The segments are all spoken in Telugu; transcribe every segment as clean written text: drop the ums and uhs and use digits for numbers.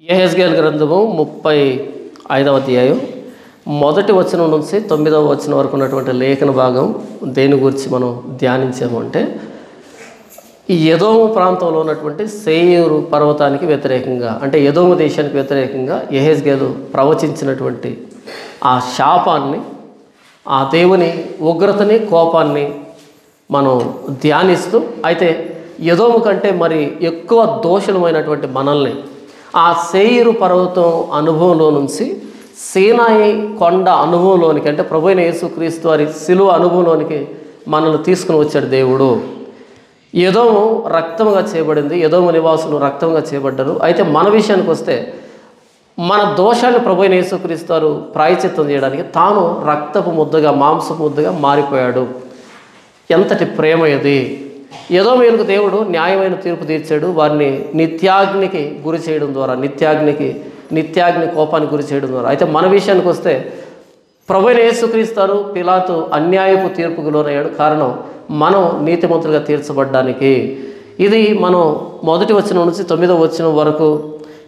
యెహెజ్కేలు గ్రంథము 35వ అధ్యాయం మొదటి వచనం నుంచి 9వ వచనం వరకు ఉన్నటువంటి లేఖన భాగం దేని గురించి మనం ధ్యానించాము అంటే ఈ ఎదోము ప్రాంతంలో ఉన్నటువంటి సేయీరు పర్వతానికి వ్యతిరేకంగా అంటే ఎదోము దేశానికి వ్యతిరేకంగా యెహెజ్కేలు ప్రవచించినటువంటి ఆ శాపాన్ని ఆ దేవుని ఉగ్రతని కోపాన్ని మనం ధ్యానిస్తూ అయితే ఎదోము కంటే మరి ఎక్కువ దోషులమైనటువంటి మనల్ని ఆ సేయీరు పర్వతం అనుభవంలో నుంచి సీనాయి కొండ అనుభవంలోనికి అంటే ప్రభువైన యేసుక్రీస్తు వారి శిలువ అనుభవంలోనికి మనల్ని తీసుకుని వచ్చాడు దేవుడు. ఎదోము రక్తంగా చేయబడింది, ఎదోము నివాసులు రక్తంగా చేయబడ్డారు. అయితే మన విషయానికి వస్తే మన దోషాన్ని ప్రభువైన యేసుక్రీస్తు వారు ప్రాయశ్చిత్తం చేయడానికి తాను రక్తపు ముద్దగా మాంసపు ముద్దగా మారిపోయాడు. ఎంతటి ప్రేమ ఇది! ఎదోమీయులకు దేవుడు న్యాయమైన తీర్పు తీర్చాడు. వారిని నిత్యాగ్నికి గురి చేయడం ద్వారా నిత్యాగ్ని కోపానికి గురి చేయడం ద్వారా. అయితే మన విషయానికి వస్తే ప్రభువైన యేసుక్రీస్తు పిలాతు అన్యాయపు తీర్పుకు లోనయ్యాడు. కారణం మనం నీతిమంతులుగా తీర్చబడ్డానికి. ఇది మనం మొదటి వచనం నుంచి 9వ వచనం వరకు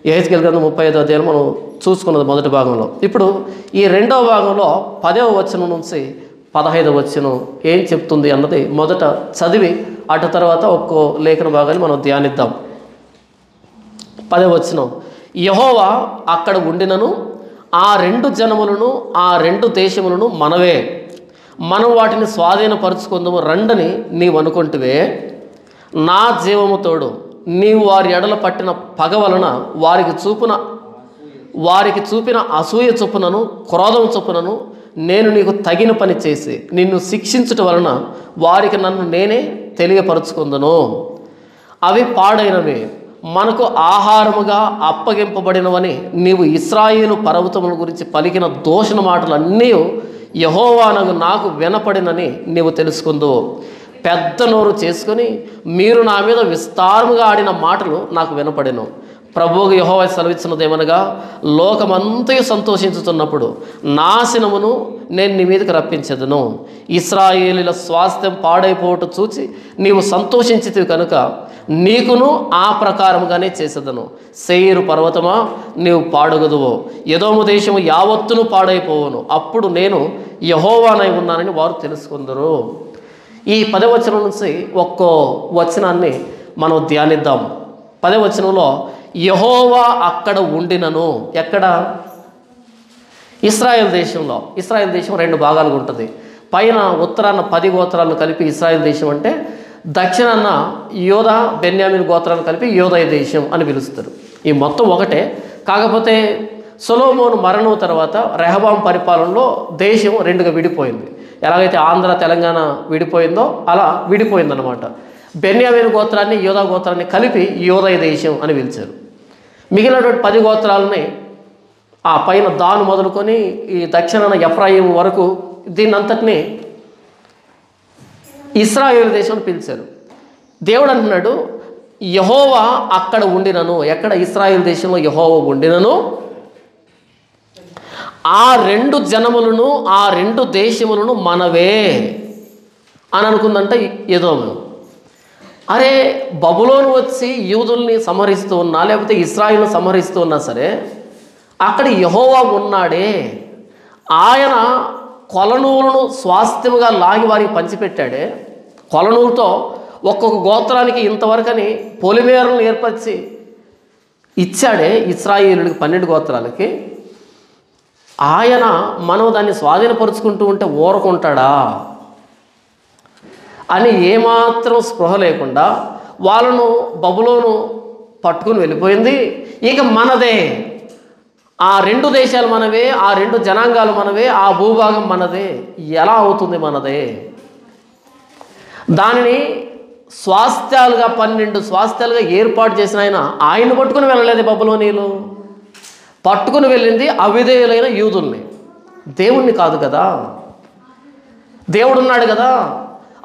యెహెజ్కేలు గ్రంథం 35వ అధ్యాయం మనం చూసుకున్నది మొదటి భాగంలో. ఇప్పుడు ఈ రెండవ భాగంలో 10వ వచనం నుంచి 15వ వచనం ఏం చెప్తుంది అన్నది మొదట చదివి అటు తర్వాత ఒక్కో లేఖన భాగాన్ని మనం ధ్యానిద్దాం. 10వ వచనం, యెహోవా అక్కడ ఉండినను ఆ రెండు జనములను ఆ రెండు దేశములను మనవే, మనం వాటిని స్వాధీనపరుచుకుందాము రండని నీవు అనుకుంటువే. నా జీవము తోడు నీవు వారి ఎడల పట్టిన పగ వలన వారికి చూపిన అసూయ చొప్పునను క్రోధం చొప్పునను నేను నీకు తగిన పని చేసి నిన్ను శిక్షించుట వలన వారికి నన్ను నేనే తెలియపరుచుకుందును. అవి పాడైనవి, మనకు ఆహారముగా అప్పగింపబడినవని నీవు ఇశ్రాయేలు పర్వతముల గురించి పలికిన దూషణ మాటలన్నీ యెహోవానగు నాకు వినపడినని నీవు తెలుసుకుందువు. పెద్ద నోరు చేసుకొని మీరు నా మీద విస్తారముగా ఆడిన మాటలు నాకు వినపడెను. ప్రభువుకు యెహోవా సెలవిచ్చినదేమనగా, లోకమంతయు సంతోషించుతున్నప్పుడు నాశనమును నేను నీ మీదకి రప్పించదును. ఇశ్రాయేలీల స్వాస్థ్యం పాడైపోవటం చూచి నీవు సంతోషించితివి కనుక నీకును ఆ ప్రకారముగానే చేసేదను. సేయీరు పర్వతమా నీవు పాడగదువో, ఎదోము దేశము యావత్తును పాడైపోవును. అప్పుడు నేను యెహోవానై ఉన్నానని వారు తెలుసుకుందరు. ఈ 10వ వచనం నుంచి ఒక్కో వచనాన్ని మనం ధ్యానిద్దాం. 10వ వచనంలో యెహోవా అక్కడ ఉండినను, ఎక్కడ? ఇశ్రాయేల్ దేశంలో. ఇశ్రాయేల్ దేశం రెండు భాగాలుగా ఉంటుంది. పైన ఉత్తరాన 10 గోత్రాలను కలిపి ఇశ్రాయేల్ దేశం అంటే, దక్షిణాన యోధా బెన్యామీను గోత్రాలను కలిపి యోదయ దేశం అని పిలుస్తారు. ఈ మొత్తం ఒకటే. కాకపోతే సొలొమోను మరణం తర్వాత రెహబాం పరిపాలనలో దేశం రెండుగా విడిపోయింది. ఎలాగైతే ఆంధ్ర తెలంగాణ విడిపోయిందో అలా విడిపోయిందనమాట. బెన్యామీను గోత్రాన్ని యోధా గోత్రాన్ని కలిపి యోదయ దేశం అని పిలిచారు. మిగిలినటువంటి 10 గోత్రాలని ఆ పైన దాను మొదలుకొని ఈ దక్షిణాన ఎఫ్రాయిం వరకు దీన్నంతటినీ ఇశ్రాయేలు దేశం అని పిలిచారు. దేవుడు అంటున్నాడు, యెహోవా అక్కడ ఉండినను, ఎక్కడ? ఇశ్రాయేలు దేశంలో యెహోవా ఉండినను ఆ రెండు జనములను ఆ రెండు దేశములను మనవే అని అనుకుందంట ఎదోము. అరే, బబులోను వచ్చి యూదుల్ని సంహరిస్తూ ఉన్నా లేకపోతే ఇశ్రాయేలును సంహరిస్తూ ఉన్నా సరే అక్కడ యెహోవా ఉన్నాడే. ఆయన కొలనూలును స్వాస్థ్యముగా లాగి వారికి పంచిపెట్టాడే. కొలనూలుతో ఒక్కొక్క గోత్రానికి ఇంతవరకని పొలిమేరలను ఏర్పరిచి ఇచ్చాడే ఇశ్రాయేలుడికి 12 గోత్రాలకి. ఆయన మనం దాన్ని స్వాధీనపరుచుకుంటూ ఉంటే ఊరకుంటాడా అని ఏమాత్రం స్పృహ లేకుండా వాళ్ళను బబులోను పట్టుకుని వెళ్ళిపోయింది. ఇక మనదే, ఆ రెండు దేశాలు మనవే, ఆ రెండు జనాంగాలు మనవే, ఆ భూభాగం మనదే. ఎలా అవుతుంది మనదే? దానిని స్వాస్థ్యాలుగా 12 స్వాస్థ్యాలుగా ఏర్పాటు చేసిన ఆయన్ని పట్టుకుని వెళ్ళలేదు బబులోనీలు. పట్టుకుని వెళ్ళింది అవిధేయులైన యూదుల్ని, దేవుణ్ణి కాదు కదా. దేవుడున్నాడు కదా,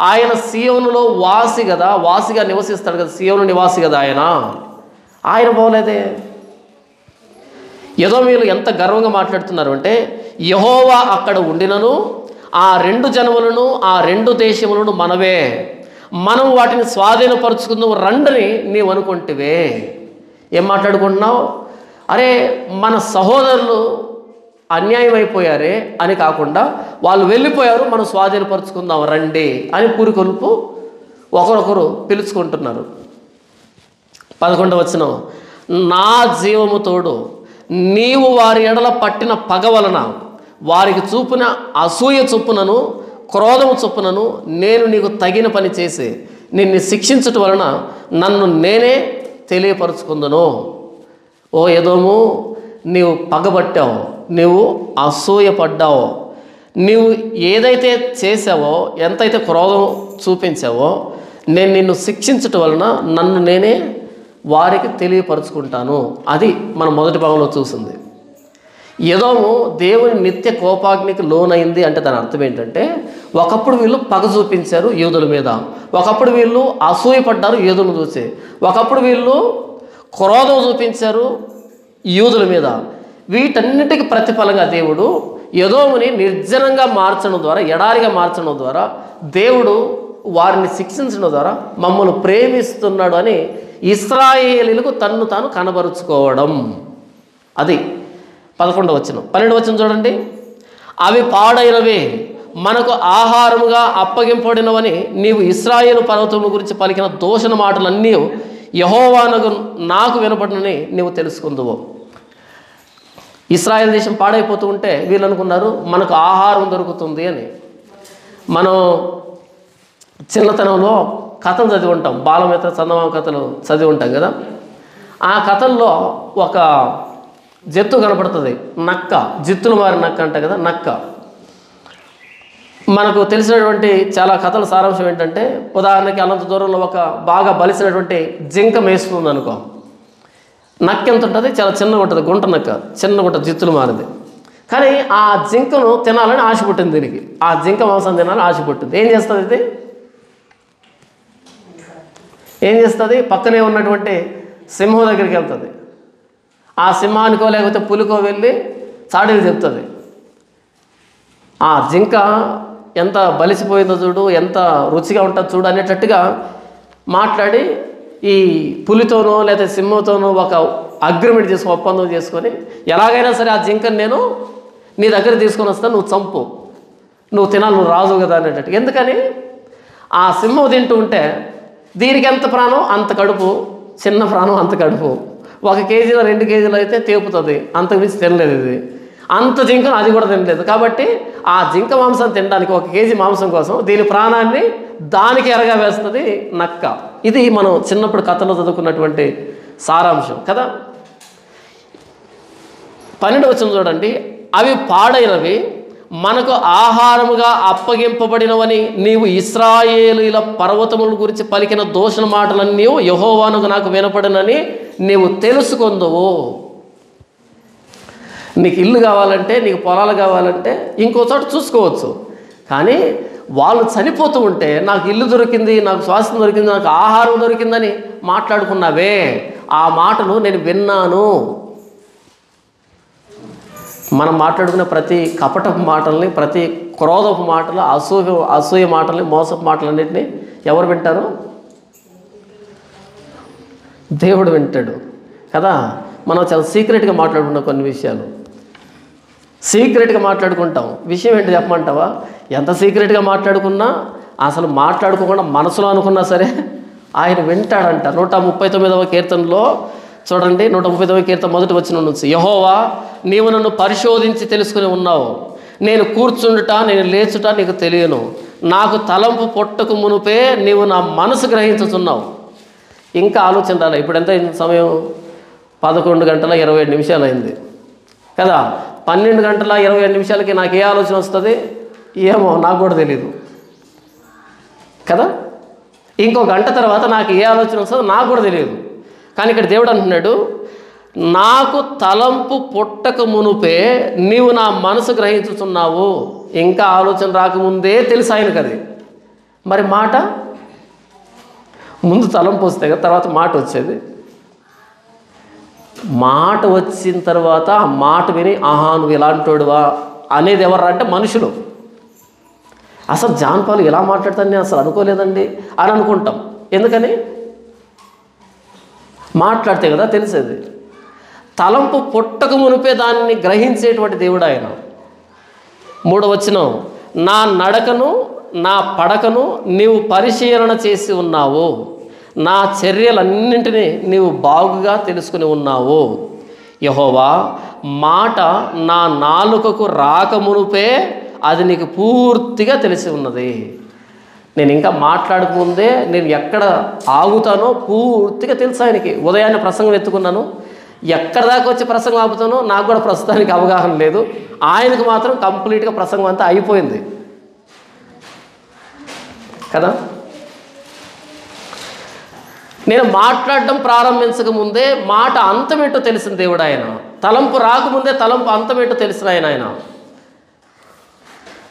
ఆయన సియోనులో వాసి కదా, వాసిగా నివసిస్తాడు కదా, సియోను నివాసి కదా ఆయన పోలేదే. ఎదోమీయులు ఎంత గర్వంగా మాట్లాడుతున్నారు అంటే, యెహోవా అక్కడ ఉండినను ఆ రెండు జనములను ఆ రెండు దేశములను మనవే, మనం వాటిని స్వాధీనపరుచుకుందాం రండని నీవు అనుకుంటువే. ఏం మాట్లాడుకుంటున్నావు? అరే మన సహోదరులు అన్యాయం అయిపోయారే అని కాకుండా వాళ్ళు వెళ్ళిపోయారు, మనం స్వాధీనపరుచుకుందాం రండి అని పూరికొల్పు ఒకరొకరు పిలుచుకుంటున్నారు. 11వ వచనం, నా జీవము తోడు నీవు వారి ఎడల పట్టిన పగ వలన వారికి చూపిన అసూయ చొప్పునను క్రోధము చొప్పునను నేను నీకు తగిన పని చేసి నిన్ను శిక్షించటం వలన నన్ను నేనే తెలియపరుచుకుందును. ఓ ఎదోము, నీవు పగబట్టావు, నీవు అసూయపడ్డావో, నీవు ఏదైతే చేసావో, ఎంతైతే క్రోధం చూపించావో, నేను నిన్ను శిక్షించటం వలన నన్ను నేనే వారికి తెలియపరుచుకుంటాను. అది మన మొదటి భాగంలో చూసింది. ఎదోము దేవుని నిత్య కోపాగ్నికి లోనైంది అంటే దాని అర్థం ఏంటంటే, ఒకప్పుడు వీళ్ళు పగ చూపించారు యూదుల మీద, ఒకప్పుడు వీళ్ళు అసూయపడ్డారు యూదులను చూసి, ఒకప్పుడు వీళ్ళు క్రోధం చూపించారు యూదుల మీద. వీటన్నిటికి ప్రతిఫలంగా దేవుడు ఎదోముని నిర్జనంగా మార్చడం ద్వారా, ఎడారిగా మార్చడం ద్వారా, దేవుడు వారిని శిక్షించడం ద్వారా మమ్మల్ని ప్రేమిస్తున్నాడు అని ఇశ్రాయేలీయులకు తన్ను తాను కనబరుచుకోవడం. అది 11వ వచనం. 12వ వచనం చూడండి, అవి పాడైనవే మనకు ఆహారముగా అప్పగింపబడినవని నీవు ఇశ్రాయేలు పర్వతముల గురించి పలికిన దూషణ మాటలన్నీ యెహోవానగు నాకు వినపడినని నీవు తెలుసుకుందువు. ఇశ్రాయేల్ దేశం పాడైపోతూ ఉంటే వీళ్ళు అనుకున్నారు మనకు ఆహారం దొరుకుతుంది అని. మనం చిన్నతనంలో కథలు చదివి ఉంటాం, బాలమిత్ర చందమామ కథలు చదివి ఉంటాం కదా. ఆ కథల్లో ఒక జంతువు కనపడుతుంది, నక్క, జిత్తులు మారి నక్క అంట కదా, నక్క. మనకు తెలిసినటువంటి చాలా కథల సారాంశం ఏంటంటే, ఉదాహరణకి అనంత దూరంలో ఒక బాగా బలిసినటువంటి జింక మేస్తుంది అనుకో, నక్క ఎంత ఉంటుంది, చాలా చిన్నగా ఉంటుంది, గుంట నక్క, చిన్నగా ఉంటుంది, జిత్తులు మారింది. కానీ ఆ జింకను తినాలని ఆశ పుట్టింది దీనికి, ఆ జింక మాంసం తినాలని ఆశ పుట్టింది. ఏం చేస్తుంది ఇది? ఏం చేస్తుంది? పక్కనే ఉన్నటువంటి సింహం దగ్గరికి వెళ్తుంది. ఆ సింహానికో లేకపోతే పులికో వెళ్ళి చాడీలు చెప్తుంది. ఆ జింక ఎంత బలిసిపోయిందో చూడు, ఎంత రుచిగా ఉంటుందో చూడు అనేటట్టుగా మాట్లాడి ఈ పులితోనో లేదా సింహంతోనో ఒక అగ్రిమెంట్ చేసుకుని, ఒప్పందం చేసుకొని, ఎలాగైనా సరే ఆ జింకను నేను నీ దగ్గర తీసుకొని వస్తాను, నువ్వు చంపు, నువ్వు తినాలి, నువ్వు రాజు కదా అనేటట్టు. ఎందుకని? ఆ సింహం తింటూ ఉంటే దీనికి ఎంత ప్రాణం అంత కడుపు, చిన్న ప్రాణం అంత కడుపు, 1 కేజీలో 2 కేజీలు అయితే తేపుతుంది, అంతకు మించి తినలేదు ఇది. అంత జింకను అది కూడా తినలేదు. కాబట్టి ఆ జింక మాంసం తినడానికి 1 కేజీ మాంసం కోసం దీని ప్రాణాన్ని దానికి ఎరగా వేస్తుంది నక్క. ఇది మనం చిన్నప్పుడు కథలో చదువుకున్నటువంటి సారాంశం కదా. 12వ వచనం చూడండి, అవి పాడైనవి మనకు ఆహారముగా అప్పగింపబడినవని నీవు ఇశ్రాయేలీయుల పర్వతముల గురించి పలికిన దూషణ మాటలన్నీ యెహోవానకు నాకు వినపడనని నీవు తెలుసుకొందువు. నీకు ఇల్లు కావాలంటే, నీకు పొలాలు కావాలంటే ఇంకో చోట చూసుకోవచ్చు. కానీ వాళ్ళు చనిపోతూ ఉంటే నాకు ఇల్లు దొరికింది, నాకు స్వాస్థ్యం దొరికింది, నాకు ఆహారం దొరికిందని మాట్లాడుకున్నావే, ఆ మాటలు నేను విన్నాను. మనం మాట్లాడుకునే ప్రతి కపటపు మాటల్ని, ప్రతి క్రోధపు మాటలు, అసూయ మాటల్ని, మోసపు మాటలన్నింటినీ ఎవరు వింటారు? దేవుడు వింటాడు కదా. మనం చాలా సీక్రెట్గా మాట్లాడుకున్నాం, కొన్ని విషయాలు సీక్రెట్గా మాట్లాడుకుంటాం. విషయం ఏంటి చెప్పమంటావా? ఎంత సీక్రెట్గా మాట్లాడుకున్నా, అసలు మాట్లాడుకోకుండా మనసులో అనుకున్నా సరే ఆయన వింటాడంట. 139వ కీర్తనలో చూడండి, 139వ కీర్తన 1వ వచనం నుంచి, యెహోవా నీవు నన్ను పరిశోధించి తెలుసుకుని ఉన్నావు, నేను కూర్చుండుట నేను లేచుట నీకు తెలియను, నాకు తలంపు పొట్టకు మునుపే నీవు నా మనసు గ్రహించుతున్నావు. ఇంకా ఆలోచన. ఇప్పుడు ఎంత సమయం? 11:27 అయింది కదా. 12:27 నాకు ఏ ఆలోచన వస్తుంది ఏమో నాకు కూడా తెలీదు కదా. ఇంకో గంట తర్వాత నాకు ఏ ఆలోచన వస్తుందో నాకు కూడా తెలియదు. కానీ ఇక్కడ దేవుడు అంటున్నాడు, నాకు తలంపు పుట్టక మునుపే నీవు నా మనసు గ్రహించుతున్నావు. ఇంకా ఆలోచన రాకముందే తెలుసు ఆయనకు అది. మరి మాట ముందు తలంపు వస్తే కదా తర్వాత మాట వచ్చేది. మాట వచ్చిన తర్వాత ఆ మాట విని ఆహా నువ్వు ఇలాంటోడువా అనేది ఎవరు అంటే మనుషులు. అసలు జాన్ పాల్ ఇలా మాట్లాడతాను నేను అసలు అనుకోలేదండి అని అనుకుంటాం. ఎందుకని? మాట్లాడితే కదా తెలిసేది. తలంపు పుట్టక మునిపే దాన్ని గ్రహించేటువంటి దేవుడు ఆయన. 3వ వచనం, నా నడకను నా పడకను నీవు పరిశీలన చేసి ఉన్నావు, నా చర్యలన్నింటినీ నీవు బాగుగా తెలుసుకుని ఉన్నావు. యెహోవా, మాట నా నాలుకకు రాకమునుపే అది నీకు పూర్తిగా తెలిసి ఉన్నది. నేను ఇంకా మాట్లాడకముందే నేను ఎక్కడ ఆగుతానో పూర్తిగా తెలుసు ఆయనకి. ఉదయాన్నే ప్రసంగం ఎత్తుకున్నాను, ఎక్కడ దాకా వచ్చి ప్రసంగం ఆపుతానో నాకు కూడా ప్రస్తుతానికి అవగాహన లేదు. ఆయనకు మాత్రం కంప్లీట్గా ప్రసంగం అంతా అయిపోయింది కదా. నేను మాట్లాడడం ప్రారంభించక ముందే మాట అంతమేంటో తెలిసిన దేవుడు ఆయన. తలంపు రాకముందే తలంపు అంతమేంటో తెలిసిన ఆయన.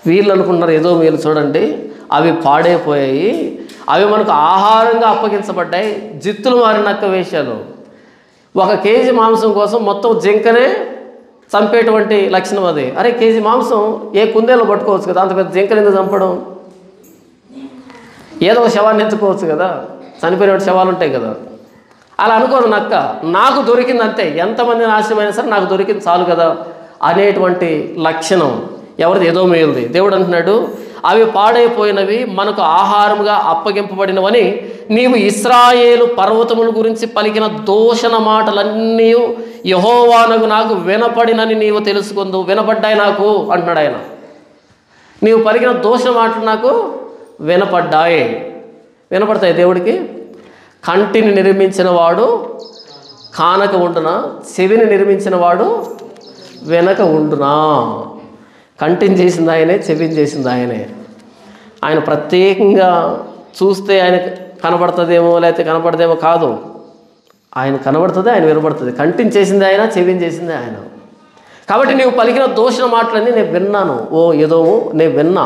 వీళ్ళు అనుకుంటున్నారు ఏదో మీరు చూడండి, అవి పాడైపోయాయి, అవి మనకు ఆహారంగా అప్పగించబడ్డాయి, జిత్తులు మారినక్క వేషాలు. 1 కేజీ మాంసం కోసం మొత్తం జింకనే చంపేటువంటి లక్షణం అది. అరే కేజీ మాంసం ఏ కుందేలో పట్టుకోవచ్చు కదా, అంత పెద్ద జింకను ఎందుకు చంపడం? ఏదో ఒక శవాన్ని ఎత్తుకోవచ్చు కదా, చనిపోయిన శవాలు ఉంటాయి కదా. అలా అనుకోను నక్క, నాకు దొరికింది అంతే, ఎంతమంది నాశనమైనా సరే నాకు దొరికింది చాలు కదా అనేటువంటి లక్షణం ఎవరిది? ఏదో మేలుది. దేవుడు అంటున్నాడు, అవి పాడైపోయినవి మనకు ఆహారముగా అప్పగింపబడినవని నీవు ఇశ్రాయేలు పర్వతముల గురించి పలికిన దూషణ మాటలన్నీ యెహోవానగు నాకు వినపడినని నీవు తెలుసుకుందు. వినపడ్డాయి నాకు అంటున్నాడు ఆయన. నీవు పలికిన దూషణ మాటలు నాకు వినపడ్డాయి. వినపడతాయి దేవుడికి. కంటిని నిర్మించిన వాడు కానక ఉండునా, చెవిని నిర్మించిన వాడు వెనక ఉండునా. కంటిని చేసింది ఆయనే, చెవిని చేసింది ఆయనే. ఆయన ప్రత్యేకంగా చూస్తే ఆయన కనబడుతుందేమో లేకపోతే కనపడదేమో కాదు, ఆయన కనబడుతుంది, ఆయన వినబడుతుంది. కంటిని చేసింది ఆయన, చెవిని చేసింది ఆయన. కాబట్టి నీవు పలికిన దూషణ మాటలన్నీ నేను విన్నాను. ఓ ఏదో నేను విన్నా,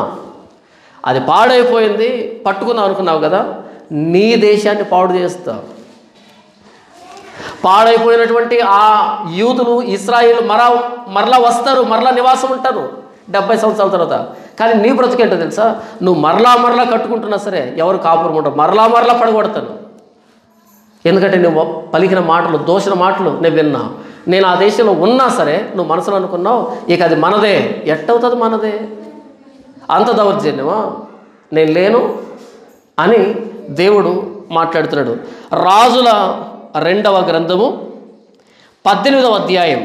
అది పాడైపోయింది పట్టుకుందాం అనుకున్నావు కదా, నీ దేశాన్ని పాడు చేస్తా. పాడైపోయినటువంటి ఆ యూదులు ఇశ్రాయేలు మరలా వస్తారు, మరలా నివాసం ఉంటారు 70 సంవత్సరాల తర్వాత. కానీ నీ బ్రతుకేంటో తెలుసా? నువ్వు మరలా కట్టుకుంటున్నా సరే ఎవరు కాపురం ఉండవు, మరలా పడగొడతాను. ఎందుకంటే నువ్వు పలికిన మాటలు, దోషణ మాటలు నేను విన్నా. నేను ఆ దేశంలో ఉన్నా సరే నువ్వు మనసులో అనుకున్నావు ఇక అది మనదే. ఎట్టవుతుంది మనదే? అంత దౌర్జన్యమా? నేను లేను అని దేవుడు మాట్లాడుతున్నాడు. రాజుల 2వ గ్రంథము 18వ అధ్యాయం.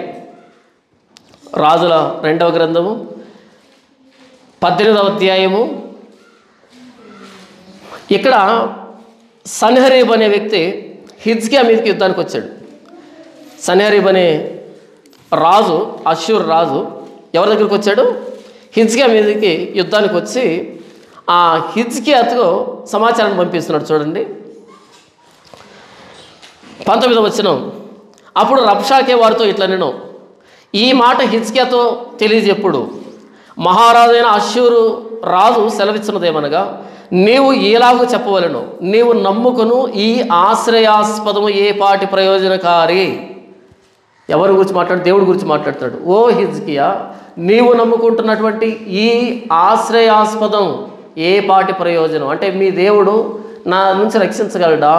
రాజుల 2వ గ్రంథము 18వ అధ్యాయము. ఇక్కడ సన్హెరీబ్ అనే వ్యక్తి హిజ్కియా మీదకి యుద్ధానికి వచ్చాడు. సన్హెరీబ్ అనే రాజు, అష్షూర్ రాజు ఎవరి దగ్గరికి వచ్చాడు? హిజ్కియా మీదకి యుద్ధానికి వచ్చి ఆ హిజ్కియాతో సమాచారాన్ని పంపిస్తున్నాడు. చూడండి 19వ వచనం. అప్పుడు రబ్షాకే వారితో ఇట్లా నేను ఈ మాట హిజ్కియాతో తెలియజెప్పుడు, మహారాజైన అష్షూరు రాజు సెలవిచ్చినదేమనగా, నీవు ఎలాగూ చెప్పవలను, నీవు నమ్ముకును ఈ ఆశ్రయాస్పదము ఏ పాటి ప్రయోజనకారి. ఎవరి గురించి మాట్లాడు? దేవుడి గురించి మాట్లాడుతాడు. ఓ హిజ్కియా, నీవు నమ్ముకుంటున్నటువంటి ఈ ఆశ్రయాస్పదం ఏ పాటి ప్రయోజనం అంటే మీ దేవుడు నా నుంచి రక్షించగలడా?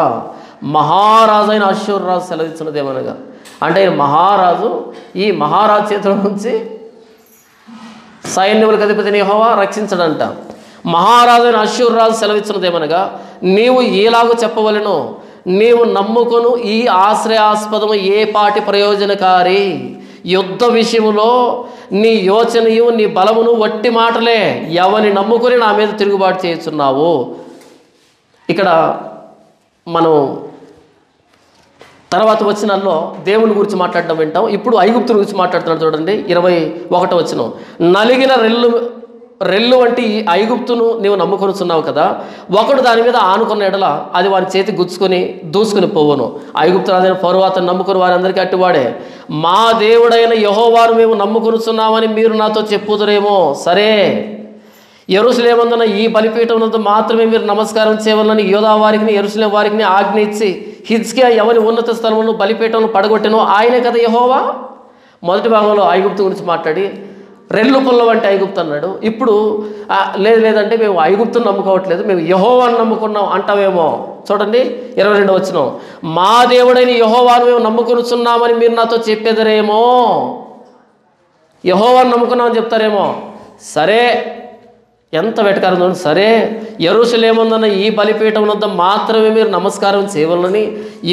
మహారాజైన అష్షూరు రాజు సెలవిచ్చినదేమనగా, అంటే మహారాజు, ఈ మహారాజు చేతుల నుంచి సైన్యములకు అధిపతిని యెహోవా రక్షించడంట. మహారాజైన అష్షూరు రాజు సెలవిచ్చినదేమనగా, నీవు ఎలాగూ చెప్పవలెనో, నీవు నమ్ముకొను ఈ ఆశ్రయాస్పదము ఏ పాటి ప్రయోజనకారి. యుద్ధ విషయంలో నీ యోచనయు నీ బలమును వట్టి మాటలే, ఎవరిని నమ్ముకొని నా మీద తిరుగుబాటు చేస్తున్నావు. ఇక్కడ మనం తర్వాత వచనాల్లో దేవుని గురించి మాట్లాడడం వింటాం. ఇప్పుడు ఐగుప్తు గురించి మాట్లాడుతున్నాడు. చూడండి 21వ వచనం. నలిగిన రెల్లు వంటి ఈ ఐగుప్తును నీవు నమ్ముకొనుచున్నావు కదా, ఒకడు దాని మీద ఆనుకున్న ఎడల అది వారి చేతి గుచ్చుకొని దూసుకుని పోవును. ఐగుప్తు రాజైన ఫరో అతను నమ్ముకుని వారందరికీ అట్టివాడే. మా దేవుడైన యెహోవాను మేము నమ్ముకొనుచున్నామని మీరు నాతో చెప్పుదురేమో. సరే, యెరూషలేమందున ఈ బలిపీఠమునందు మాత్రమే మీరు నమస్కారం చేయవలనని యూదా వారికి యెరూషలేము వారికి ఆజ్ఞ ఇచ్చి హిజ్కియా ఎవరి ఉన్నత స్థలములను బలిపీఠములను పడగొట్టెనో ఆయనే కదా యెహోవా. మొదటి భాగంలో ఐగుప్తు గురించి మాట్లాడి రెల్లు పుల్ల వంటి ఐగుప్తు అన్నాడు. ఇప్పుడు లేదంటే మేము ఐగుప్తుని నమ్ముకోవట్లేదు, మేము యెహోవాను నమ్ముకున్నాం అంటావేమో. చూడండి 22 వచనం, మా దేవుడైన యెహోవాను మేము నమ్ముకొనుచున్నామని మీరు నాతో చెప్పేదరేమో. యెహోవాను నమ్ముకున్నామని చెప్తారేమో. సరే, ఎంత వెటకారం చూడండి. సరే, యెరూషలేముందన్న ఈ బలిపీఠం వద్ద మాత్రమే మీరు నమస్కారం చేయవలనని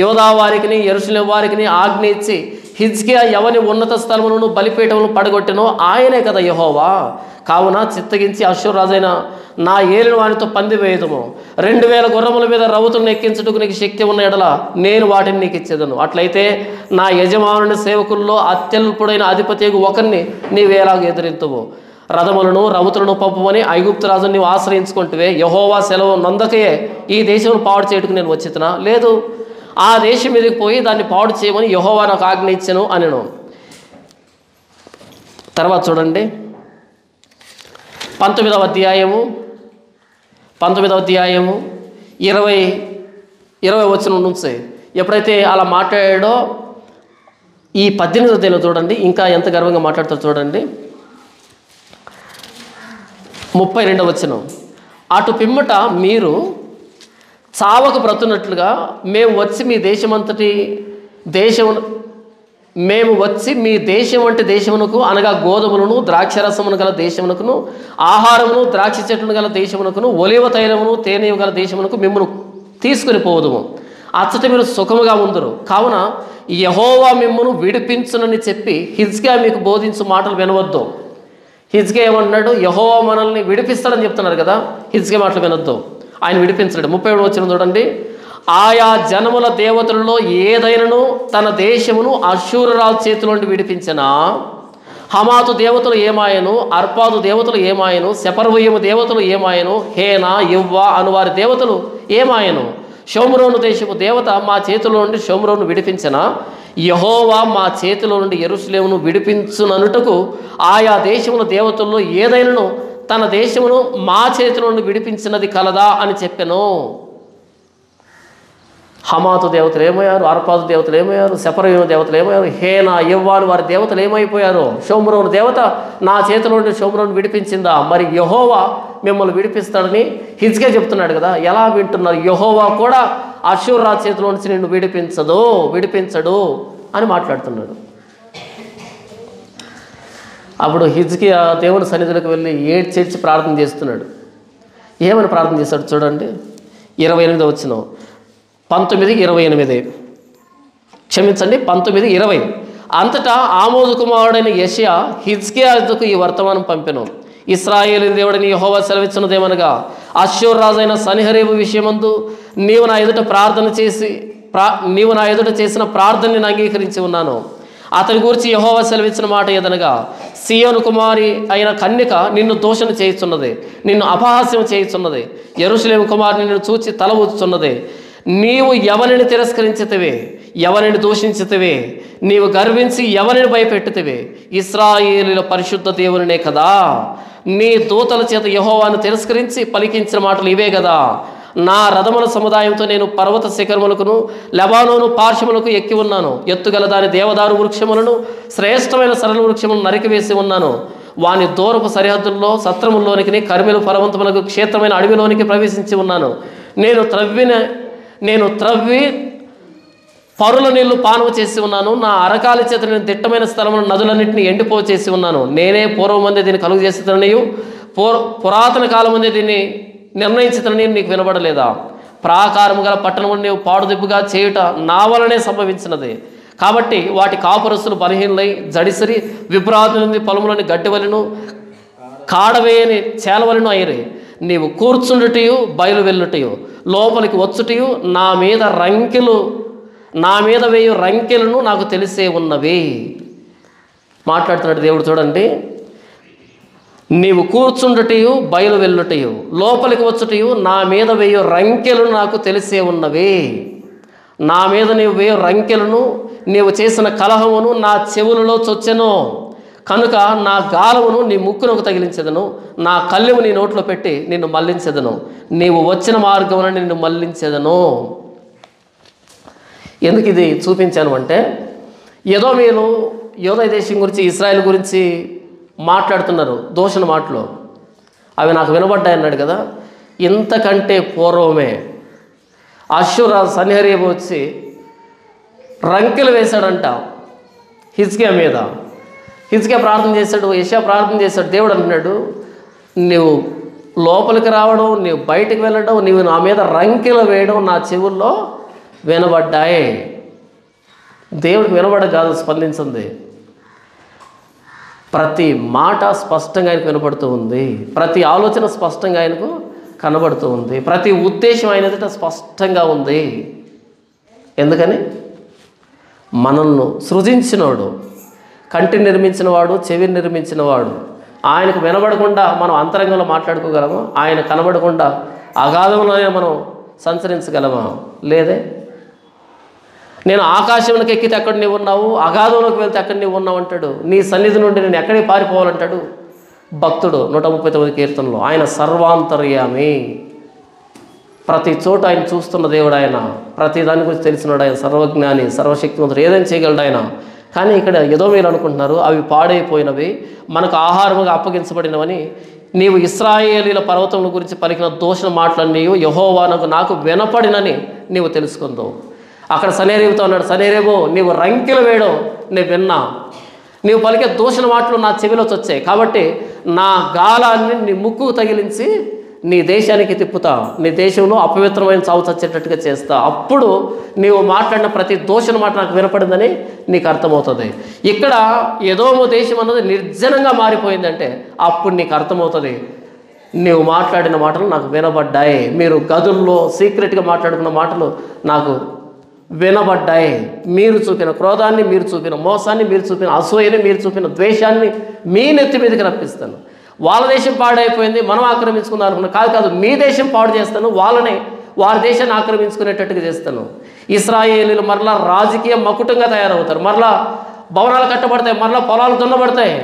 యోధా వారికి యెరూషలేము వారికి ఆజ్ఞ ఇచ్చి హిజ్కియా ఎవని ఉన్నత స్థలములను బలిపీఠములను పడగొట్టెనో ఆయనే కదా యెహోవా. కావున చిత్తగించి అశ్షూరు రాజైన నా ఏలిన వానితో పంది వేయదము. 2000 గుర్రముల మీద రౌతులను ఎక్కించుటకు నీకు శక్తి ఉన్న ఎడల నేను వాటిని నీకు ఇచ్చేదను. అట్లయితే నా యజమానుని సేవకుల్లో అత్యల్పుడైన అధిపతి ఒకరిని నీవేలాగ ఎదురింతువు. రథములను రౌతులను పంపమని ఐగుప్తు రాజును నీవు ఆశ్రయించుకుంటువే. యెహోవా సెలవు నందకయే ఈ దేశం పాడు చేయటకు నేను వచ్చితున్నా? లేదు, ఆ దేశం మీదకి పోయి దాన్ని పాడు చేయమని యెహోవా నాకు ఆజ్ఞ ఇచ్చెను అనెను. తర్వాత చూడండి 19వ అధ్యాయము 20 వచనం నుంచి ఎప్పుడైతే అలా మాట్లాడాడో ఈ 18వ అధ్యాయంలో చూడండి ఇంకా ఎంత గర్వంగా మాట్లాడతారో చూడండి. 32వ వచనం, అటు పిమ్మట మీరు చావకు బ్రతున్నట్లుగా మేము వచ్చి మీ దేశం వంటి దేశమునకు అనగా గోధుమలను ద్రాక్షరసమును గల దేశమునకును ఆహారమును ద్రాక్ష చెట్లను గల దేశమునకును ఒలివ తైలమును తేనె గల దేశమునకు మిమ్మల్ని తీసుకుని పోదుము. అచ్చట మీరు సుఖముగా ఉందరు. కావున యెహోవా మిమ్మల్ని విడిపించునని చెప్పి హిజ్కియా మీకు బోధించు మాటలు వినవద్దు. హిజ్కియా ఏమన్నాడు? యెహోవా మనల్ని విడిపిస్తాడని చెప్తున్నారు కదా, హిజ్కియా మాటలు వినొద్దు, ఆయన విడిపించడు. 37 వచనం చూడండి, ఆయా జనముల దేవతలలో ఏదైనను తన దేశమును అశ్షూరు రాజు చేతిలో నుండి విడిపించినా హమాతు దేవతలు ఏమాయను, అర్పాదు దేవతలు ఏమాయను, సెపర్వయము దేవతలు ఏమాయను, హేనా ఇవ్వా అనువారి దేవతలు ఏమాయను, షోమ్రోను దేశపు దేవత మా చేతిలో నుండి షోమ్రోను విడిపించిన యెహోవా మా చేతిలో నుండి యెరూషలేమును విడిపించుననుటకు ఆయా దేశముల దేవతల్లో ఏదైనను తన దేశమును మా చేతిలో నుండి విడిపించినది కలదా అని చెప్పెను. హమాతు దేవతలు ఏమయ్యారు, అర్పాదు దేవతలు ఏమయ్యారు, సెపరవీమ దేవతలు ఏమయ్యారు, హేనా యెవ్వాను వారి దేవతలు ఏమైపోయారు, షోమ్రోను దేవత నా చేతిలో నుండి షోమ్రోను విడిపించిందా? మరి యెహోవా మిమ్మల్ని విడిపిస్తాడని హిజ్కియా చెప్తున్నాడు కదా. ఎలా వింటున్నారు? యెహోవా కూడా అశ్షూరు రాజు చేతిలో నుంచి నిన్ను విడిపించడు అని మాట్లాడుతున్నాడు. అప్పుడు హిజ్కియా దేవుని సన్నిధిలోకి వెళ్ళి ఏడ్చేడ్చి ప్రార్థన చేస్తున్నాడు. ఏమని ప్రార్థన చేశాడు చూడండి, 28వ వచనం, 19:20 అంతటా ఆమోజు కుమారుడైన యెషయా హిజ్కియా యొద్దకు ఈ వర్తమానం పంపెను. ఇశ్రాయేలు దేవుడిని యెహోవా సెలవిచ్చినదేమనగా, అశ్షూరు రాజైన సన్హెరీబు విషయమందు నీవు నా ఎదుట చేసిన ప్రార్థనని నేను అంగీకరించి ఉన్నాను. అతని గురించి యెహోవా సెలవిచ్చిన మాట ఏదనగా, సీయోను కుమారి అయిన కన్యక నిన్ను దూషణ చేయుచున్నది, నిన్ను అపహాస్యం చేయుచున్నది, యెరూషలేము కుమారుని నిన్ను చూచి తల ఊచుచున్నది. నీవు ఎవరిని తిరస్కరించితివే, ఎవరిని దూషించితివే, నీవు గర్వించి ఎవరిని భయపెట్టితివే, ఇశ్రాయేలుల పరిశుద్ధ దేవునినే కదా. నీ దూతల చేత యెహోవాను తిరస్కరించి పలికించిన మాటలు ఇవే కదా. నా రథముల సముదాయంతో నేను పర్వత శిఖరములకును లెబానోను పార్శ్వములకు ఎక్కి ఉన్నాను. ఎత్తుగల దాని దేవదారు వృక్షములను శ్రేష్టమైన సరళ వృక్షములను నరికివేసి ఉన్నాను. వాని దూరపు సరిహద్దుల్లో సత్రముల్లోనికి కర్మెలు పర్వతములకు క్షేత్రమైన అడవిలోనికి ప్రవేశించి ఉన్నాను. నేను త్రవ్వి పరుల నీళ్లు పానము చేసి ఉన్నాను. నా అరకాల చేత నేను దిట్టమైన స్థలమును నదులన్నింటినీ ఎండిపో చేసి ఉన్నాను. నేనే పూర్వం మంది దీన్ని కలుగు చేసేతననియు పురాతన కాలం మంది దీన్ని నిర్ణయించుతనని నీకు వినబడలేదా? ప్రాకారము గల పట్టణము నీవు పాడుదిబ్బుగా చేయుట నా వలనే సంభవించినది. కాబట్టి వాటి కాపురస్తులు బలహీనలై జడిసిరి విభ్రాంతి నుండి పొలములోని గడ్డి వలెను కాడవేయని చేలవలను అయిరి. నీవు కూర్చుండుటయు బయలు వెళ్ళుటయు లోపలికి వచ్చుటయు నా మీద వేయు రంకెలను నాకు తెలిసే ఉన్నవి. మాట్లాడుతున్నాడు దేవుడు చూడండి, నీవు కూర్చుండుటయు బయలు వెళ్ళుటయు లోపలికి వచ్చుటయు నా మీద వేయు రంకెలను నాకు తెలిసే ఉన్నవి. నా మీద నీవు వేయు రంకెలను నీవు చేసిన కలహమును నా చెవులలో చొచ్చెను కనుక నా గాలమును నీ ముక్కునకు తగిలించెదను, నా కళ్ళెము నీ నోట్లో పెట్టి నిన్ను మళ్లించెదను, నీవు వచ్చిన మార్గమున నిన్ను మళ్లించెదను. ఎందుకు ఇది చూపించాను అంటే, ఏదో మీరు యోధా దేశం గురించి ఇశ్రాయేల్ గురించి మాట్లాడుతున్నారు దూషణ మాటలు, అవి నాకు వినబడ్డాయి అన్నాడు కదా. ఇంతకంటే పూర్వమే అష్షూరాజు సన్హెరీబు వచ్చి రంకెలు వేశాడంట హిజ్కియా మీద. హిజ్కియా ప్రార్థన చేశాడు, యెషయా ప్రార్థన చేశాడు. దేవుడు అంటున్నాడు, నువ్వు లోపలికి రావడం, నీవు బయటికి వెళ్ళడం, నీవు నా మీద రంకెలు వేయడం నా చెవుల్లో వినబడ్డాయి. దేవుడికి వినబడ కాదు స్పందించింది, ప్రతి మాట స్పష్టంగా ఆయనకు వినపడుతూ ఉంది, ప్రతి ఆలోచన స్పష్టంగా ఆయనకు కనబడుతూ ఉంది, ప్రతి ఉద్దేశం ఆయన స్పష్టంగా ఉంది. ఎందుకని? మనల్ని సృజించినవాడు, కంటిని నిర్మించినవాడు, చెవిని నిర్మించినవాడు, ఆయనకు వినబడకుండా మనం అంతరంగంలో మాట్లాడుకోగలమా? ఆయన కనబడకుండా అగాధంలోనే మనం సంచరించగలమా? లేదే. నేను ఆకాశంలోకి ఎక్కితే ఎక్కడ నీవు ఉన్నావు, అగాధంలోకి వెళ్తే ఎక్కడ నీవు ఉన్నావు అంటాడు. నీ సన్నిధి నుండి నేను ఎక్కడికి పారిపోవాలంటాడు భక్తుడు 139 కీర్తనలో. ఆయన సర్వాంతర్యామి, ప్రతి చోట ఆయన చూస్తున్న దేవుడు ఆయన, ప్రతి దాని గురించి తెలిసినాడు ఆయన, సర్వజ్ఞాని, సర్వశక్తివంతుడు, ఏదైనా చేయగలడు ఆయన. కానీ ఇక్కడ ఏదో మీరు అనుకుంటున్నారు అవి పాడైపోయినవి, మనకు ఆహారముగా అప్పగించబడినవని. నీవు ఇశ్రాయేలీల పర్వతముల గురించి పలికిన దూషణ మాటలన్నీ యెహోవా నాకు వినపడినని నీవు తెలుసుకుందావు. అక్కడ సన్హెరీబుతో అన్నాడు, సన్హెరీబు నీవు రంకెలు వేయడం నేను విన్నా, నీవు పలికే దూషణ మాటలు నా చెవిలోకి వచ్చాయి, కాబట్టి నా గాలాన్ని నీ ముక్కు తగిలించి నీ దేశానికి తిప్పుతా, నీ దేశంలో అపవిత్రమైన చావు చచ్చేటట్టుగా చేస్తా. అప్పుడు నీవు మాట్లాడిన ప్రతి దూషణ మాట నాకు వినపడిందని నీకు అర్థమవుతుంది. ఇక్కడ ఎదోము దేశం అన్నది నిర్జనంగా మారిపోయిందంటే అప్పుడు నీకు అర్థమవుతుంది, నీవు మాట్లాడిన మాటలు నాకు వినబడ్డాయి, మీరు గదుల్లో సీక్రెట్గా మాట్లాడుకున్న మాటలు నాకు వినబడ్డాయి. మీరు చూపిన క్రోధాన్ని, మీరు చూపిన మోసాన్ని, మీరు చూపిన అసూయని, మీరు చూపిన ద్వేషాన్ని మీ నెత్తి మీదకి రప్పిస్తాను. వాళ్ళ దేశం పాడైపోయింది మనం ఆక్రమించుకుందాం అనుకున్నా, కాదు, మీ దేశం పాడు చేస్తాను, వారి దేశాన్ని ఆక్రమించుకునేటట్టుగా చేస్తాను. ఇశ్రాయేలీలు మరలా రాజకీయ మకుటంగా తయారవుతారు, మరలా భవనాలు కట్టబడతాయి, మరలా పొలాలు దున్నబడతాయి,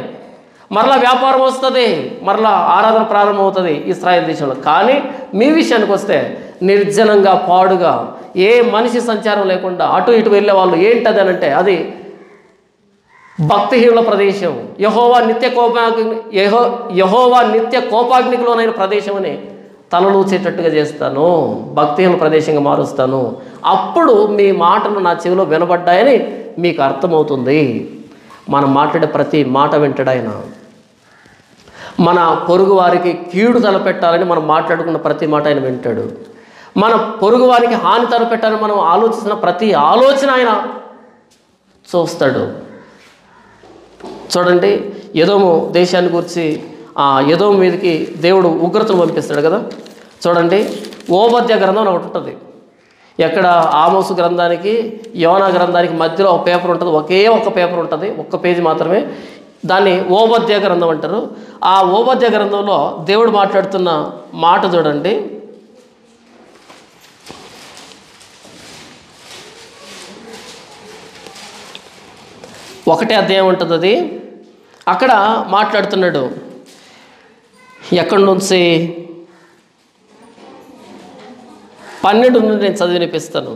మరలా వ్యాపారం వస్తుంది, మరలా ఆరాధన ప్రారంభమవుతుంది ఇశ్రాయేల్ దేశంలో. కానీ మీ విషయానికి వస్తే నిర్జనంగా పాడుగా ఏ మనిషి సంచారం లేకుండా అటు ఇటు వెళ్ళే వాళ్ళు ఏంటది అని అంటే అది భక్తిహీనుల ప్రదేశం, యెహోవా నిత్య కోపాగ్నిలోనైన ప్రదేశం అని తలలూచేటట్టుగా చేస్తాను, భక్తిహీనుల ప్రదేశంగా మారుస్తాను. అప్పుడు మీ మాటలు నా చెవిలో వినబడ్డాయని మీకు అర్థమవుతుంది. మనం మాట్లాడే ప్రతి మాట వింటాడు ఆయన. మన పొరుగు వారికి కీడు తలపెట్టాలని మనం మాట్లాడుకున్న ప్రతి మాట ఆయన వింటాడు. మన పొరుగు వారికి హాని తలపెట్టాలని మనం ఆలోచించిన ప్రతి ఆలోచన ఆయన చూస్తాడు. చూడండి, ఎదోము దేశాన్ని గురించి ఎదోము మీదకి దేవుడు ఉగ్రతను పంపిస్తాడు కదా. చూడండి, ఓబద్య గ్రంథం ఒకటి ఉంటుంది. ఎక్కడ ఆమోసు గ్రంథానికి యోనా గ్రంథానికి మధ్యలో ఒక పేపర్ ఉంటుంది, ఒకే ఒక పేపర్ ఉంటుంది, ఒక్క పేజీ మాత్రమే. దాన్ని ఓబద్య గ్రంథం అంటారు. ఆ ఓబద్య గ్రంథంలో దేవుడు మాట్లాడుతున్న మాట చూడండి. ఒకటే అధ్యాయం ఉంటుంది అది. అక్కడ మాట్లాడుతున్నాడు, ఎక్కడి నుంచి 12 నుండి నేను చదివినిపిస్తాను.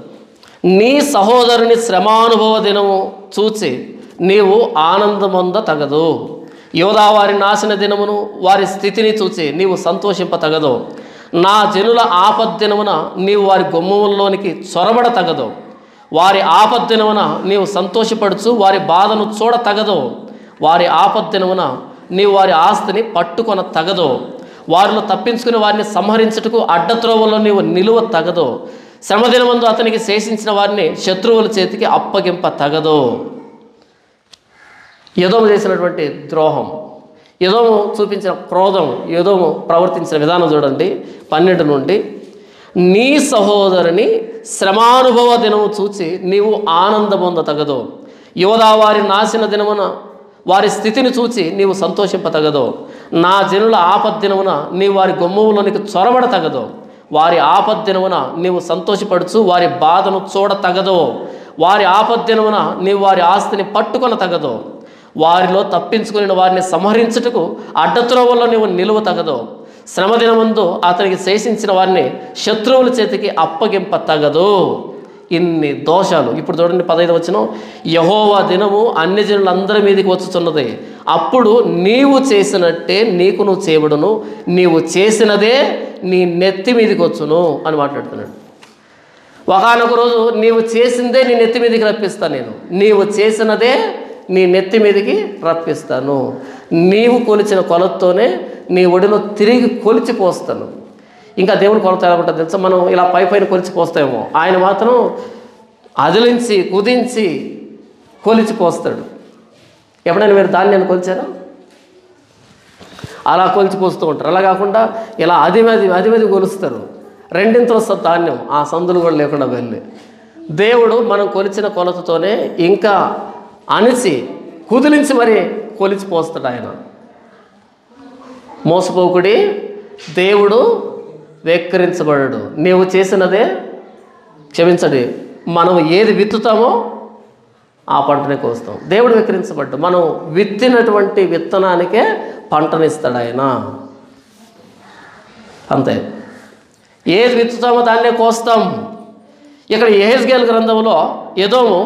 నీ సహోదరుని శ్రమానుభవ దినము చూచి నీవు ఆనందమొంద తగదు, యోధా వారి నాశన దినమును వారి స్థితిని చూచి నీవు సంతోషింప తగదు, నా జనుల ఆపద్దినమున నీవు వారి గుమ్మముల్లోనికి చొరబడ తగదు, వారి ఆపద్దినమున నీవు సంతోషపడుచు వారి బాధను చూడ తగదు, వారి ఆపద్దినమున నీవు వారి ఆస్తిని పట్టుకొన తగదు, వారిలో తప్పించుకుని వారిని సంహరించుటకు అడ్డత్రోవల్లో నీవు నిలువ తగదు, శ్రమదినమందు అతనికి శేషించిన వారిని శత్రువుల చేతికి అప్పగింప తగదు. ఎదోము చేసినటువంటి ద్రోహం, ఎదోము చూపించిన క్రోధం, ఎదోము ప్రవర్తించిన విధానం చూడండి 12 నుండి. నీ సహోదరుని శ్రమానుభవ దినము చూచి నీవు ఆనందమొంద తగదు, యోధా వారి నాశన దినమున వారి స్థితిని చూచి నీవు సంతోషింప తగదు, నా జనుల ఆపద్దినమున నీవు వారి గుమ్మములోనికి చొరబడ తగదు, వారి ఆపద్దినమున నీవు సంతోషపడుచు వారి బాధను చూడ తగదు, వారి ఆపద్దినమున నీవు వారి ఆస్తిని పట్టుకొన తగదు, వారిలో తప్పించుకుని వారిని సంహరించుటకు అడ్డత్రోవల్లో నీవు నిలువ తగదు, శ్రమదినమందు అతనికి శేషించిన వారిని శత్రువుల చేతికి అప్పగింప తగదు. ఇన్ని దోషాలు. ఇప్పుడు చూడండి 15వ వచనం, యెహోవా దినము అన్య జనులందరి మీదకి వచ్చుచున్నది, అప్పుడు నీవు చేసినట్టే నీకు నువ్వు చేయబడును, నీవు చేసినదే నీ నెత్తి మీదకి వచ్చును అని మాట్లాడుతున్నాడు. ఒకానొక రోజు నీవు చేసిందే నీ నెత్తి మీదకి రప్పిస్తాను, నేను నీవు చేసినదే నీ నెత్తి మీదకి రప్పిస్తాను, నీవు కొలిచిన కొలతతోనే నీ ఒడిలో తిరిగి కొలిచిపోస్తాను. ఇంకా దేవుని కొలత ఎలా ఉంటుంది తెలుసా? మనం ఇలా పైన కొలిచిపోస్తామేమో, ఆయన మాత్రం అదిలించి కుదించి కొలిచిపోస్తాడు. ఎప్పుడైనా మీరు ధాన్యాన్ని కొలిచారా? అలా కొలిచిపోస్తూ ఉంటారు. అలా కాకుండా ఇలా అదిమది కొలుస్తారు. రెండింతలు వస్తుంది ధాన్యం, ఆ సందులు కూడా లేకుండా వెళ్ళి. దేవుడు మనం కొలిచిన కొలతతోనే ఇంకా అణిచి కుదిలించి మరి కొలిచిపోస్తాడు ఆయన. మోసపోకుడి, దేవుడు వెక్కిరించబడడు. నీవు చేసినదే క్షమించండి, మనం ఏది విత్తుతామో ఆ పంటనే కోస్తాం. దేవుడు వెక్కిరించబడ్డు. మనం విత్తినటువంటి విత్తనానికే పంటనిస్తాడు ఆయన. అంతే, ఏది విత్తుతామో దాన్నే కోస్తాం. ఇక్కడ యెహెజ్కేలు గ్రంథంలో ఎదోము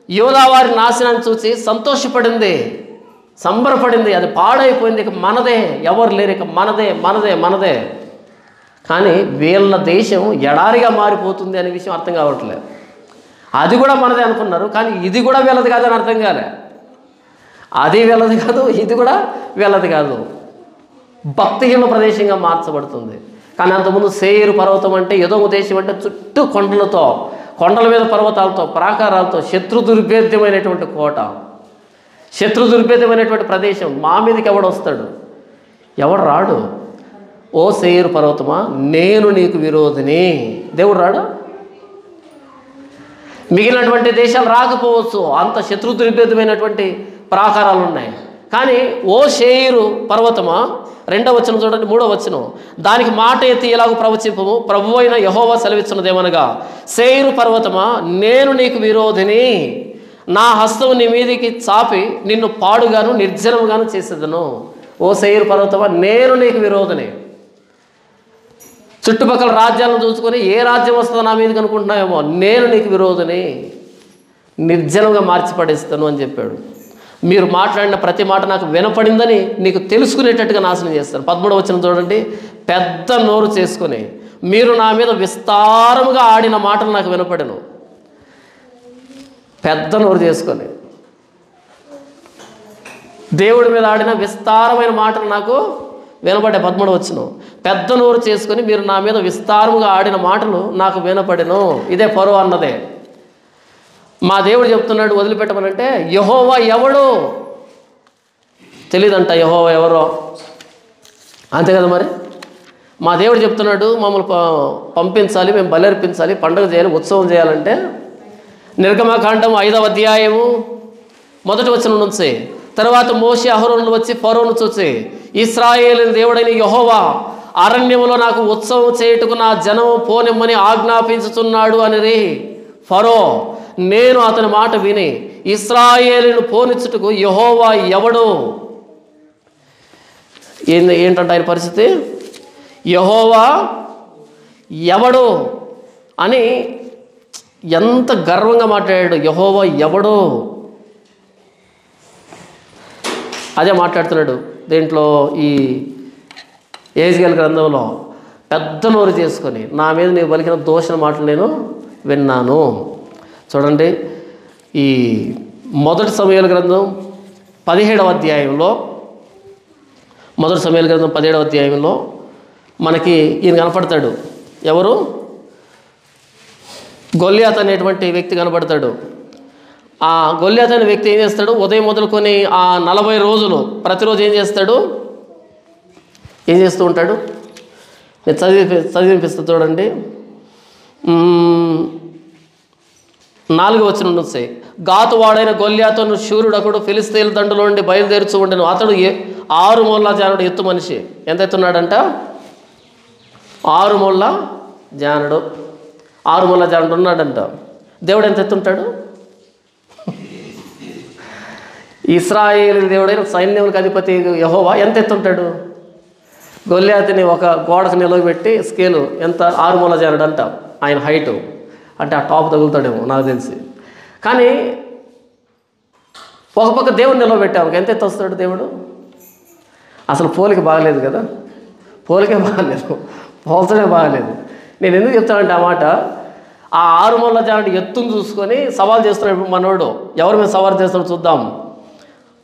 యోధా వారి నాశనాన్ని చూసి సంతోషపడింది, సంబరపడింది. అది పాడైపోయింది, ఇక మనదే, ఎవరు లేరు, ఇక మనదే మనదే మనదే. కానీ వీళ్ళ దేశం ఎడారిగా మారిపోతుంది అనే విషయం అర్థం కావట్లేదు. అది కూడా మనదే అనుకున్నారు, కానీ ఇది కూడా వీళ్ళది కాదని అర్థం కాలే. అది వీళ్ళది కాదు, ఇది కూడా వీళ్ళది కాదు. భక్తిహీన ప్రదేశంగా మార్చబడుతుంది. కానీ అంతకుముందు సేయిరు పర్వతం అంటే ఎదోము దేశం అంటే చుట్టూ కొండలతో, కొండల మీద పర్వతాలతో, ప్రాకారాలతో, శత్రు దుర్భేద్యమైనటువంటి కోట, శత్రు దుర్భేద్యమైనటువంటి ప్రదేశం. మా మీదకి ఎవడు వస్తాడు? ఎవడు రాడు. ఓ సేయిరు పర్వతమా, నేను నీకు విరోధిని. దేవుడు రాడు. మిగిలినటువంటి దేశాలు రాకపోవచ్చు, అంత శత్రు దుర్భేద్యమైనటువంటి ప్రాకారాలు ఉన్నాయి. కానీ ఓ సేయిరు పర్వతమా, 2వ వచనం చూడండి, 3వ వచనం, దానికి మాట ఎత్తి ఎలాగో ప్రవచింపము, ప్రభువైన యెహోవా సెలవిస్తున్నదేమనగా, సేయిరు పర్వతమా, నేను నీకు విరోధిని, నా హస్తం నీ మీదికి చాపి నిన్ను పాడుగాను నిర్జనముగాను చేసేదను. ఓ సేయిరు పర్వతమా, నేను నీకు విరోధిని. చుట్టుపక్కల రాజ్యాలను చూసుకొని ఏ రాజ్యం వస్తుందో నా మీదకి అనుకుంటున్నావేమో, నేను నీకు విరోధిని, నిర్జనంగా మార్చి పడేస్తాను అని చెప్పాడు. మీరు మాట్లాడిన ప్రతి మాట నాకు వినపడిందని నీకు తెలుసుకునేటట్టుగా నాశనం చేస్తాను. 13వ వచనం చూడండి, పెద్ద నోరు చేసుకొని మీరు నా మీద విస్తారముగా ఆడిన మాటలు నాకు వినపడను. పెద్ద నోరు చేసుకొని దేవుడి మీద ఆడిన విస్తారమైన మాటలు నాకు వినపడ్డాయి. 13వ వచనం, పెద్ద నోరు చేసుకొని మీరు నా మీద విస్తారముగా ఆడిన మాటలు నాకు వినపడెను. ఇదే ఫరో అన్నదే. మా దేవుడు చెప్తున్నాడు వదిలిపెట్టమనంటే, యెహోవా ఎవడు తెలీదంట. యెహోవా ఎవరో అంతే కదా. మరి మా దేవుడు చెప్తున్నాడు మమ్మల్ని పంపించాలి, మేము బలర్పించాలి, పండుగ చేయాలి, ఉత్సవం చేయాలంటే, నిర్గమకాండం 5వ అధ్యాయము 1వ వచనం నుంచి, తర్వాత మోషే అహరోనులు వచ్చి ఫరోను చూసి, ఇశ్రాయేలు దేవుడైన యెహోవా అరణ్యములో నాకు ఉత్సవం చేయుటకు నా జనము పోనిమ్మని ఆజ్ఞాపించుతున్నాడు అని ఫరో, నేను అతని మాట విని ఇశ్రాయేలును పోనిచ్చుటకు యెహోవా ఎవడు? ఏంటంటే ఆయన పరిస్థితి, యెహోవా ఎవడు అని ఎంత గర్వంగా మాట్లాడాడు. యెహోవా ఎవడు అదే మాట్లాడుతున్నాడు దీంట్లో. ఈ యెహెజ్కేలు గ్రంథంలో పెద్ద నోరు చేసుకొని నా మీద నీవు పలికిన దూషణ మాటలు నేను విన్నాను. చూడండి, ఈ 1 సమూయేలు గ్రంథం 17వ అధ్యాయంలో, 1 సమూయేలు గ్రంథం 17వ అధ్యాయంలో మనకి ఈయన కనపడతాడు. ఎవరు? గొల్యాత్ అనేటువంటి వ్యక్తి కనపడతాడు. ఆ గొల్యాత్ అనే వ్యక్తి ఏం చేస్తాడు? ఉదయం మొదలుకొని ఆ 40 రోజులు ప్రతిరోజు ఏం చేస్తాడు? ఏం చేస్తూ ఉంటాడు? నేను చదివినిపిస్తా చూడండి. 4వ వచనం నుంచి, గాతు వాడైన గొల్యాతును శూరుడకుడు ఫిలిస్తీన్ల దండులో నుండి బయలుదేరుచు ఉండెను. అతడు 6 మూళ్ళ జానుడు ఎత్తు మనిషి. ఎంత ఎత్తున్నాడంట? 6 మూళ్ళ జానుడు. 6 మూళ్ళ జానుడు ఉన్నాడంట. దేవుడు ఎంత ఎత్తుంటాడు? ఇశ్రాయేలు దేవుడైన సైన్యములకు అధిపతి యెహోవా ఎంత ఎత్తుంటాడు? గొల్యాతుని ఒక గోడకు నిలవబెట్టి స్కేలు ఎంత 6 మూళ్ళ జానుడు అంట ఆయన హైటు. అంటే ఆ టాప్ తగులుతాడేమో నాకు తెలిసి. కానీ ఒక పక్క దేవుడు నిలబెట్టాము, ఎంత ఎత్తు వస్తాడు దేవుడు? అసలు పోలిక బాగలేదు కదా, పోలికే బాగలేదు, పోల్చడే బాగలేదు. నేను ఎందుకు చెప్తానంటే ఆ మాట, ఆ 6 మూల జానుడి ఎత్తును చూసుకొని సవాల్ చేస్తున్నాడు మనోడు. ఎవరి మీద సవాల్ చేస్తాడో చూద్దాం.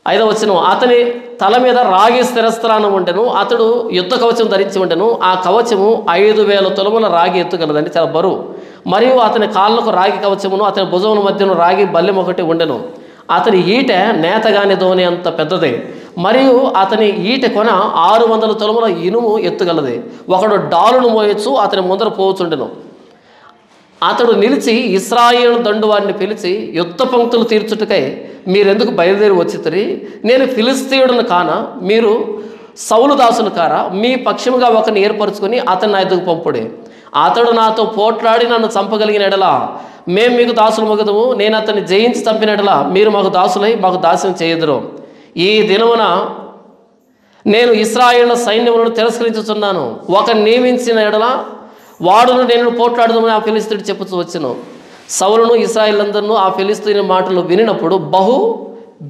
5వ వచనం, అతని తల మీద రాగి స్థిరస్త్రానం ఉండెను, అతడు యుద్ధ కవచం ధరించి ఉండెను, ఆ కవచము 5,000 తులముల రాగి ఎత్తుగలదండి, చాలా బరువు. మరియు అతని కాళ్ళకు రాగి కవచమును, అతని భుజముల మధ్యను రాగి బల్లెం ఒకటి ఉండెను. అతని ఈట నేతగాని ధోని అంత పెద్దదే, మరియు అతని ఈట కొన 600 తులముల ఇనుము ఎత్తుగలది. ఒకడు డాలును మోయొచ్చు, అతని ముందర పోవచ్చుండెను. అతడు నిలిచి ఇశ్రాయేలు దండు వారిని పిలిచి, యుద్ధ పంక్తులు తీర్చుటకై మీరెందుకు బయలుదేరి వచ్చితిరి? నేను ఫిలిస్తీయుడును కానా? మీరు సౌలు దాసులు కారా? మీ పక్షముగా ఒకరిని ఏర్పరచుకొని అతన్ని నా ఎదుగు పంపుడే. అతడు నాతో పోట్లాడి నన్ను చంపగలిగిన ఎడలా మేము మీకు దాసులు మగదుము, నేను అతన్ని జయించి చంపిన ఎడలా మీరు మాకు దాసులై మాకు దాస్యం చేయదురు. ఈ దినమున నేను ఇశ్రాయేళ్ల సైన్యములను తిరస్కరించుచున్నాను, ఒకరిని నియమించిన ఎడల వాడును నేను పోట్లాడుదామని ఆ ఫిలిస్తీయుడు చెప్పుచూ వచ్చెను. సౌలును ఇశ్రాయేలందరూ ఆ ఫిలిస్తీయుని మాటలు వినినప్పుడు బహు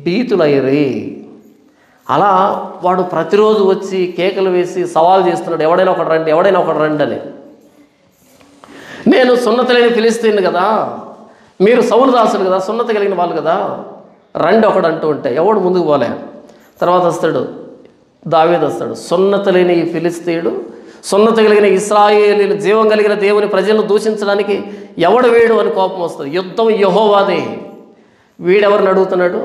భీతులయ్యిరి. అలా వాడు ప్రతిరోజు వచ్చి కేకలు వేసి సవాల్ చేస్తున్నాడు, ఎవడైనా ఒకటి రండి, ఎవడైనా ఒకటి రండి అని. నేను సున్నత లేని ఫిలిస్తీయుని కదా, మీరు సౌలు దాసులు కదా, సున్నత కలిగిన వాళ్ళు కదా, రండి ఒకడు అంటూ ఉంటే ఎవడు ముందుకు పోలే. తర్వాత వస్తాడు దావీదు, వస్తాడు. సున్నత లేని ఈ ఫిలిస్తీయుడు, సున్నత కలిగిన ఇశ్రాయేలీలు, జీవం కలిగిన దేవుని ప్రజలను దూషించడానికి ఎవడు వీడు అని కోపం వస్తుంది. యుద్ధం యెహోవాదే. వీడెవరిని అడుగుతున్నాడు?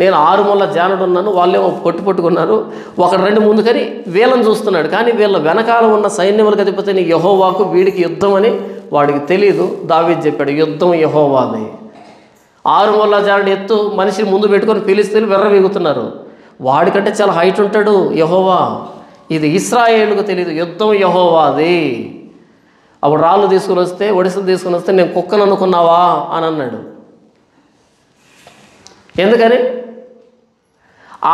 నేను 6 మూల జానుడు ఉన్నాను, వాళ్ళేమో పట్టుకున్నారు, ఒకడు రెండు ముందుకని వీళ్ళని చూస్తున్నాడు. కానీ వీళ్ళ వెనకాల ఉన్న సైన్యములకు అధిపతిని యెహోవాకు వీడికి యుద్ధం అని వాడికి తెలియదు. దావీదు చెప్పాడు, యుద్ధం యెహోవాదే. 6 మూల జానుడు ఎత్తు మనిషిని ముందు పెట్టుకొని ఫిలిస్తీయులు వెర్రవీగుతున్నారు. వాడికంటే చాలా హైట్ ఉంటాడు యెహోవా. ఇది ఇశ్రాయేలుకు తెలియదు, యుద్ధం యెహోవాది. అప్పుడు రాళ్ళు తీసుకుని వస్తే, ఒడిసలు తీసుకుని వస్తే నేను కుక్కను అనుకున్నావా అని అన్నాడు. ఎందుకని?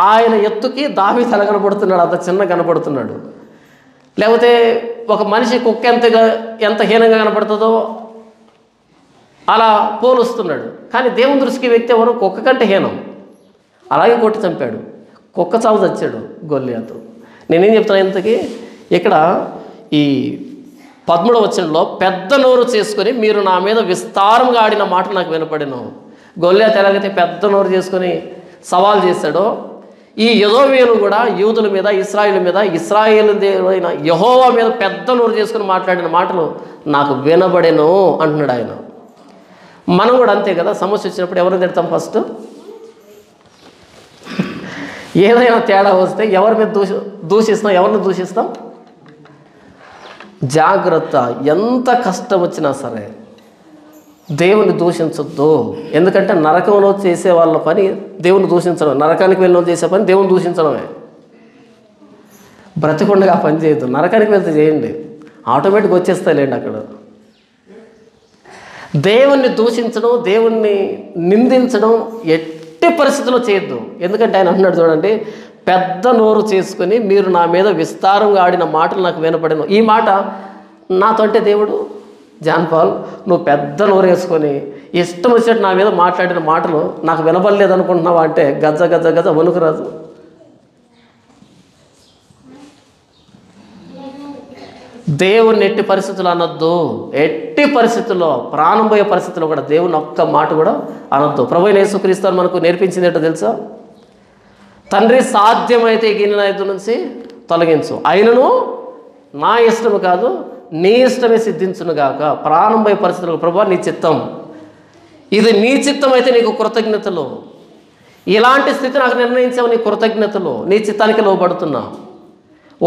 ఆయన ఎత్తుకి దావీదు ఎలా కనపడుతున్నాడు, అంత చిన్న కనపడుతున్నాడు. లేకపోతే ఒక మనిషి కుక్క ఎంత హీనంగా కనపడుతుందో అలా పోలుస్తున్నాడు. కానీ దేవుని దృష్టికి వ్యక్తి ఎవరు? కుక్క కంటే హీనం. అలాగే కొట్టి చంపాడు, కుక్క చావు చచ్చాడు గొల్లియాతు. నేనేం చెప్తాను ఇంతకీ, ఇక్కడ ఈ 13వ వచనంలో పెద్ద నోరు చేసుకొని మీరు నా మీద విస్తారంగా ఆడిన మాట నాకు వినపడెను. గొల్లియాతు ఎలాగైతే పెద్ద నోరు చేసుకొని సవాల్ చేశాడో, ఈ ఎదోమీయులు కూడా యూదుల మీద, ఇశ్రాయేలు మీద, ఇశ్రాయేలు దేవుడైన యెహోవా మీద పెద్ద నోరు చేసుకుని మాట్లాడిన మాటలు నాకు వినబడెను అంటున్నాడు ఆయన. మనం కూడా అంతే కదా, సమస్య వచ్చినప్పుడు ఎవరిని తిడతాం? ఫస్ట్ ఏదైనా తేడా వస్తే ఎవరి మీద దూషిస్తాం? ఎవరిని దూషిస్తాం? జాగ్రత్త. ఎంత కష్టం వచ్చినా సరే దేవుని దూషించొద్దు. ఎందుకంటే నరకంలో చేసే వాళ్ళ పని దేవుని దూషించడం, నరకానికి వెళ్ళిన చేసే పని దేవుని దూషించడమే. బ్రతికుండగా పని చేయొద్దు. నరకానికి వెళ్తే చేయండి, ఆటోమేటిక్గా వచ్చేస్తాయిలేండి అక్కడ. దేవుణ్ణి దూషించడం, దేవుణ్ణి నిందించడం ఎట్టి పరిస్థితుల్లో చేయొద్దు. ఎందుకంటే ఆయన అంటున్నాడు చూడండి, పెద్ద నోరు చేసుకుని మీరు నా మీద విస్తారంగా ఆడిన మాటలు నాకు వినపడను. ఈ మాట నాతో అంటే దేవుడు, జాన్ పాల్ నువ్వు పెద్ద నోరు వేసుకొని ఇష్టం వచ్చినట్టు నా మీద మాట్లాడిన మాటలు నాకు వినపడలేదు అనుకుంటున్నావా అంటే గజ గజ గజ వణుకురాదు. దేవుణ్ణి ఎట్టి పరిస్థితులు అనొద్దు. ఎట్టి పరిస్థితుల్లో, ప్రాణం పోయే పరిస్థితుల్లో కూడా దేవుని ఒక్క మాట కూడా అనొద్దు. ప్రభువైన యేసుక్రీస్తు మనకు నేర్పించింది ఏంటో తెలుసా? తండ్రి సాధ్యమైతే ఈ గిన్నె నా ఎదురు నుంచి తొలగించు, అయినను నా ఇష్టము కాదు నీ ఇష్టమే సిద్ధించును గాక. ప్రాణం పోయే పరిస్థితుల్లో ప్రభువా నీ చిత్తం, ఇది నీ చిత్తం అయితే నీకు కృతజ్ఞతలు. ఇలాంటి స్థితి నాకు నిర్ణయించావు, నీ కృతజ్ఞతలు, నీ చిత్తానికి లోబడుతున్నా.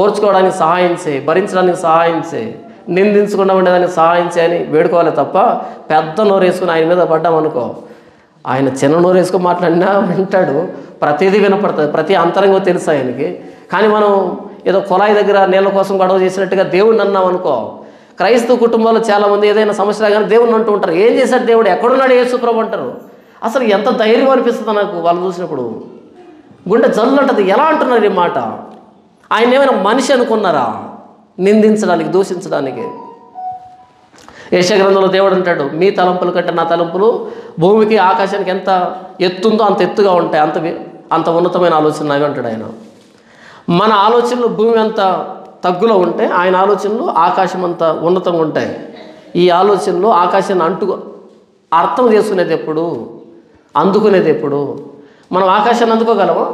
ఓర్చుకోవడానికి సహాయం చేయి, భరించడానికి సహాయం చేయి, నిందించకుండా ఉండేదానికి సహాయం చేయని వేడుకోవాలి తప్ప పెద్ద నోరు వేసుకుని ఆయన మీద పడ్డామనుకో, ఆయన చిన్న నోరు వేసుకొని మాట్లాడినా వింటాడు, ప్రతిదీ వినపడుతుంది, ప్రతి అంతరంగం తెలుసు ఆయనకి. కానీ మనం ఏదో కుళాయి దగ్గర నీళ్ళ కోసం గొడవ చేసినట్టుగా దేవుడిని అన్నాం అనుకో. క్రైస్తవ కుటుంబాల్లో చాలామంది ఏదైనా సమస్య రాగానే దేవుడిని అంటూ ఉంటారు. ఏం చేశాడు దేవుడు, ఎక్కడున్నాడు యేసు ప్రభు అంటారు. అసలు ఎంత ధైర్యం అనిపిస్తుంది నాకు వాళ్ళు చూసినప్పుడు, గుండె జల్లు అంటది. ఎలా అంటున్నారు ఈ మాట? ఆయన ఏమైనా మనిషి అనుకున్నారా నిందించడానికి, దూషించడానికి? యెషయా గ్రంథంలో దేవుడు అంటాడు, మీ తలంపుల కంటే నా తలంపులు భూమికి ఆకాశానికి ఎంత ఎత్తుందో అంత ఎత్తుగా ఉంటాయి, అంత ఉన్నతమైన ఆలోచన నావి అంటాడు ఆయన. మన ఆలోచనలు భూమి అంత తగ్గులో ఉంటే ఆయన ఆలోచనలు ఆకాశం అంత ఉన్నతంగా ఉంటాయి. ఈ ఆలోచనలు ఆకాశాన్ని అర్థం చేసుకునేది ఎప్పుడు, అందుకునేది ఎప్పుడు? మనం ఆకాశాన్ని అందుకోగలమా?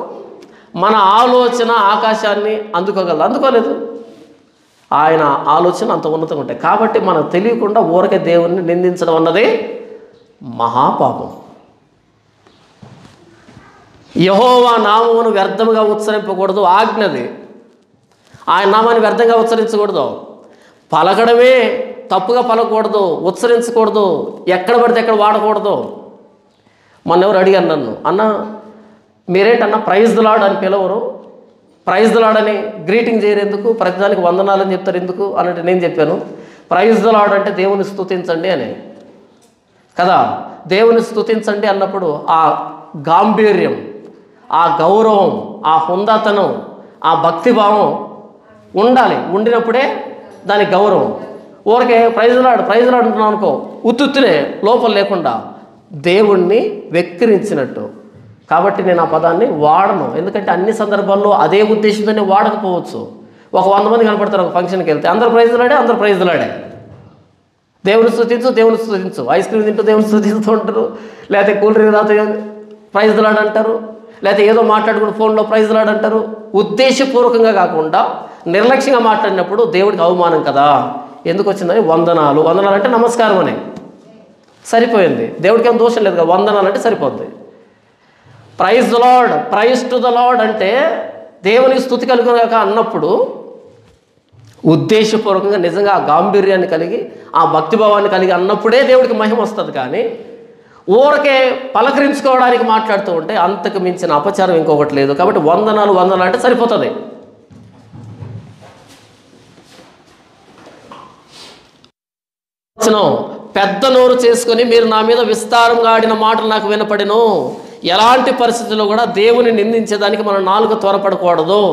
మన ఆలోచన ఆకాశాన్ని అందుకోలేదు. ఆయన ఆలోచన అంత ఉన్నతంగా ఉంటాయి. కాబట్టి మనకు తెలియకుండా ఊరకే దేవుణ్ణి నిందించడం అన్నది మహాపాపం. యెహోవా నామమును వ్యర్థముగా ఉచ్చరింపకూడదు, ఆజ్ఞది. ఆయన నామాన్ని వ్యర్థంగా ఉచ్చరించకూడదు. పలకడమే తప్పుగా పలకూడదు, ఉచ్చరించకూడదు, ఎక్కడ పడితే ఎక్కడ వాడకూడదు. మొన్న ఎవరు అడిగారు నన్ను, అన్న మీరేంటన్నా ప్రైజ్ ది లార్డ్ అని పిలవరు, ప్రైజ్ ది లార్డ్ అని గ్రీటింగ్ చేయరు ఎందుకు, ప్రతిదానికి వందనాలు అని చెప్తారు ఎందుకు అన్నట్టు నేను చెప్పాను, ప్రైజ్ ది లార్డ్ అంటే దేవుని స్తుతించండి అని కదా. దేవుని స్తుతించండి అన్నప్పుడు ఆ గాంభీర్యం, ఆ గౌరవం, ఆ హుందాతనం, ఆ భక్తిభావం ఉండాలి. ఉండినప్పుడే దానికి గౌరవం. ఊరికే ప్రైజ్ ది లార్డ్ అంటున్నాం అనుకో, ఉత్తుత్తునే లోపల లేకుండా దేవుణ్ణి వెక్కిరించినట్టు. కాబట్టి నేను ఆ పదాన్ని వాడను, ఎందుకంటే అన్ని సందర్భాల్లో అదే ఉద్దేశంతోనే వాడకపోవచ్చు. ఒక 100 మంది కనపడతారు ఒక ఫంక్షన్కి వెళ్తే, అందరూ ప్రైజ్ ది లార్డే. దేవుని స్తుతించు, ఐస్ క్రీమ్ తింటూ దేవుని స్తుతిస్తూ ఉంటారు, లేకపోతే కూల్ డ్రింక్ తాగుతూ ప్రైజ్ ది లార్డ్ అంటారు, లేకపోతే ఏదో మాట్లాడుకుంటూ ఫోన్లో ప్రైజ్ ది లార్డ్ అంటారు. ఉద్దేశపూర్వకంగా కాకుండా నిర్లక్ష్యంగా మాట్లాడినప్పుడు దేవుడికి అవమానం కదా. ఎందుకు వచ్చిందని వందనాలు అంటే నమస్కారం అని సరిపోయింది, దేవుడికి ఏం దోషం లేదు కదా, వందనాలు అంటే సరిపోద్ది. Praise the lord, praise to the lord అంటే దేవునికి స్తుతి కలుగుగాక అన్నప్పుడు ఉద్దేశపూర్వకంగా నిజంగా ఆ గాంభీర్యాన్ని కలిగి ఆ భక్తిభావాన్ని కలిగి అన్నప్పుడే దేవుడికి మహిమ వస్తుంది. కానీ ఊరకే పలకరించుకోవడానికి మాట్లాడుతూ ఉంటే అంతకు మించిన అపచారం ఇంకొకటి లేదు. కాబట్టి వందనాలు అంటే సరిపోతుంది. పెద్ద నోరు చేసుకొని మీరు నా మీద విస్తారంగా ఆడిన మాటలు నాకు వినపడిను. ఎలాంటి పరిస్థితుల్లో కూడా దేవుని నిందించేదానికి మనం నాలుక త్వరపడకూడదు.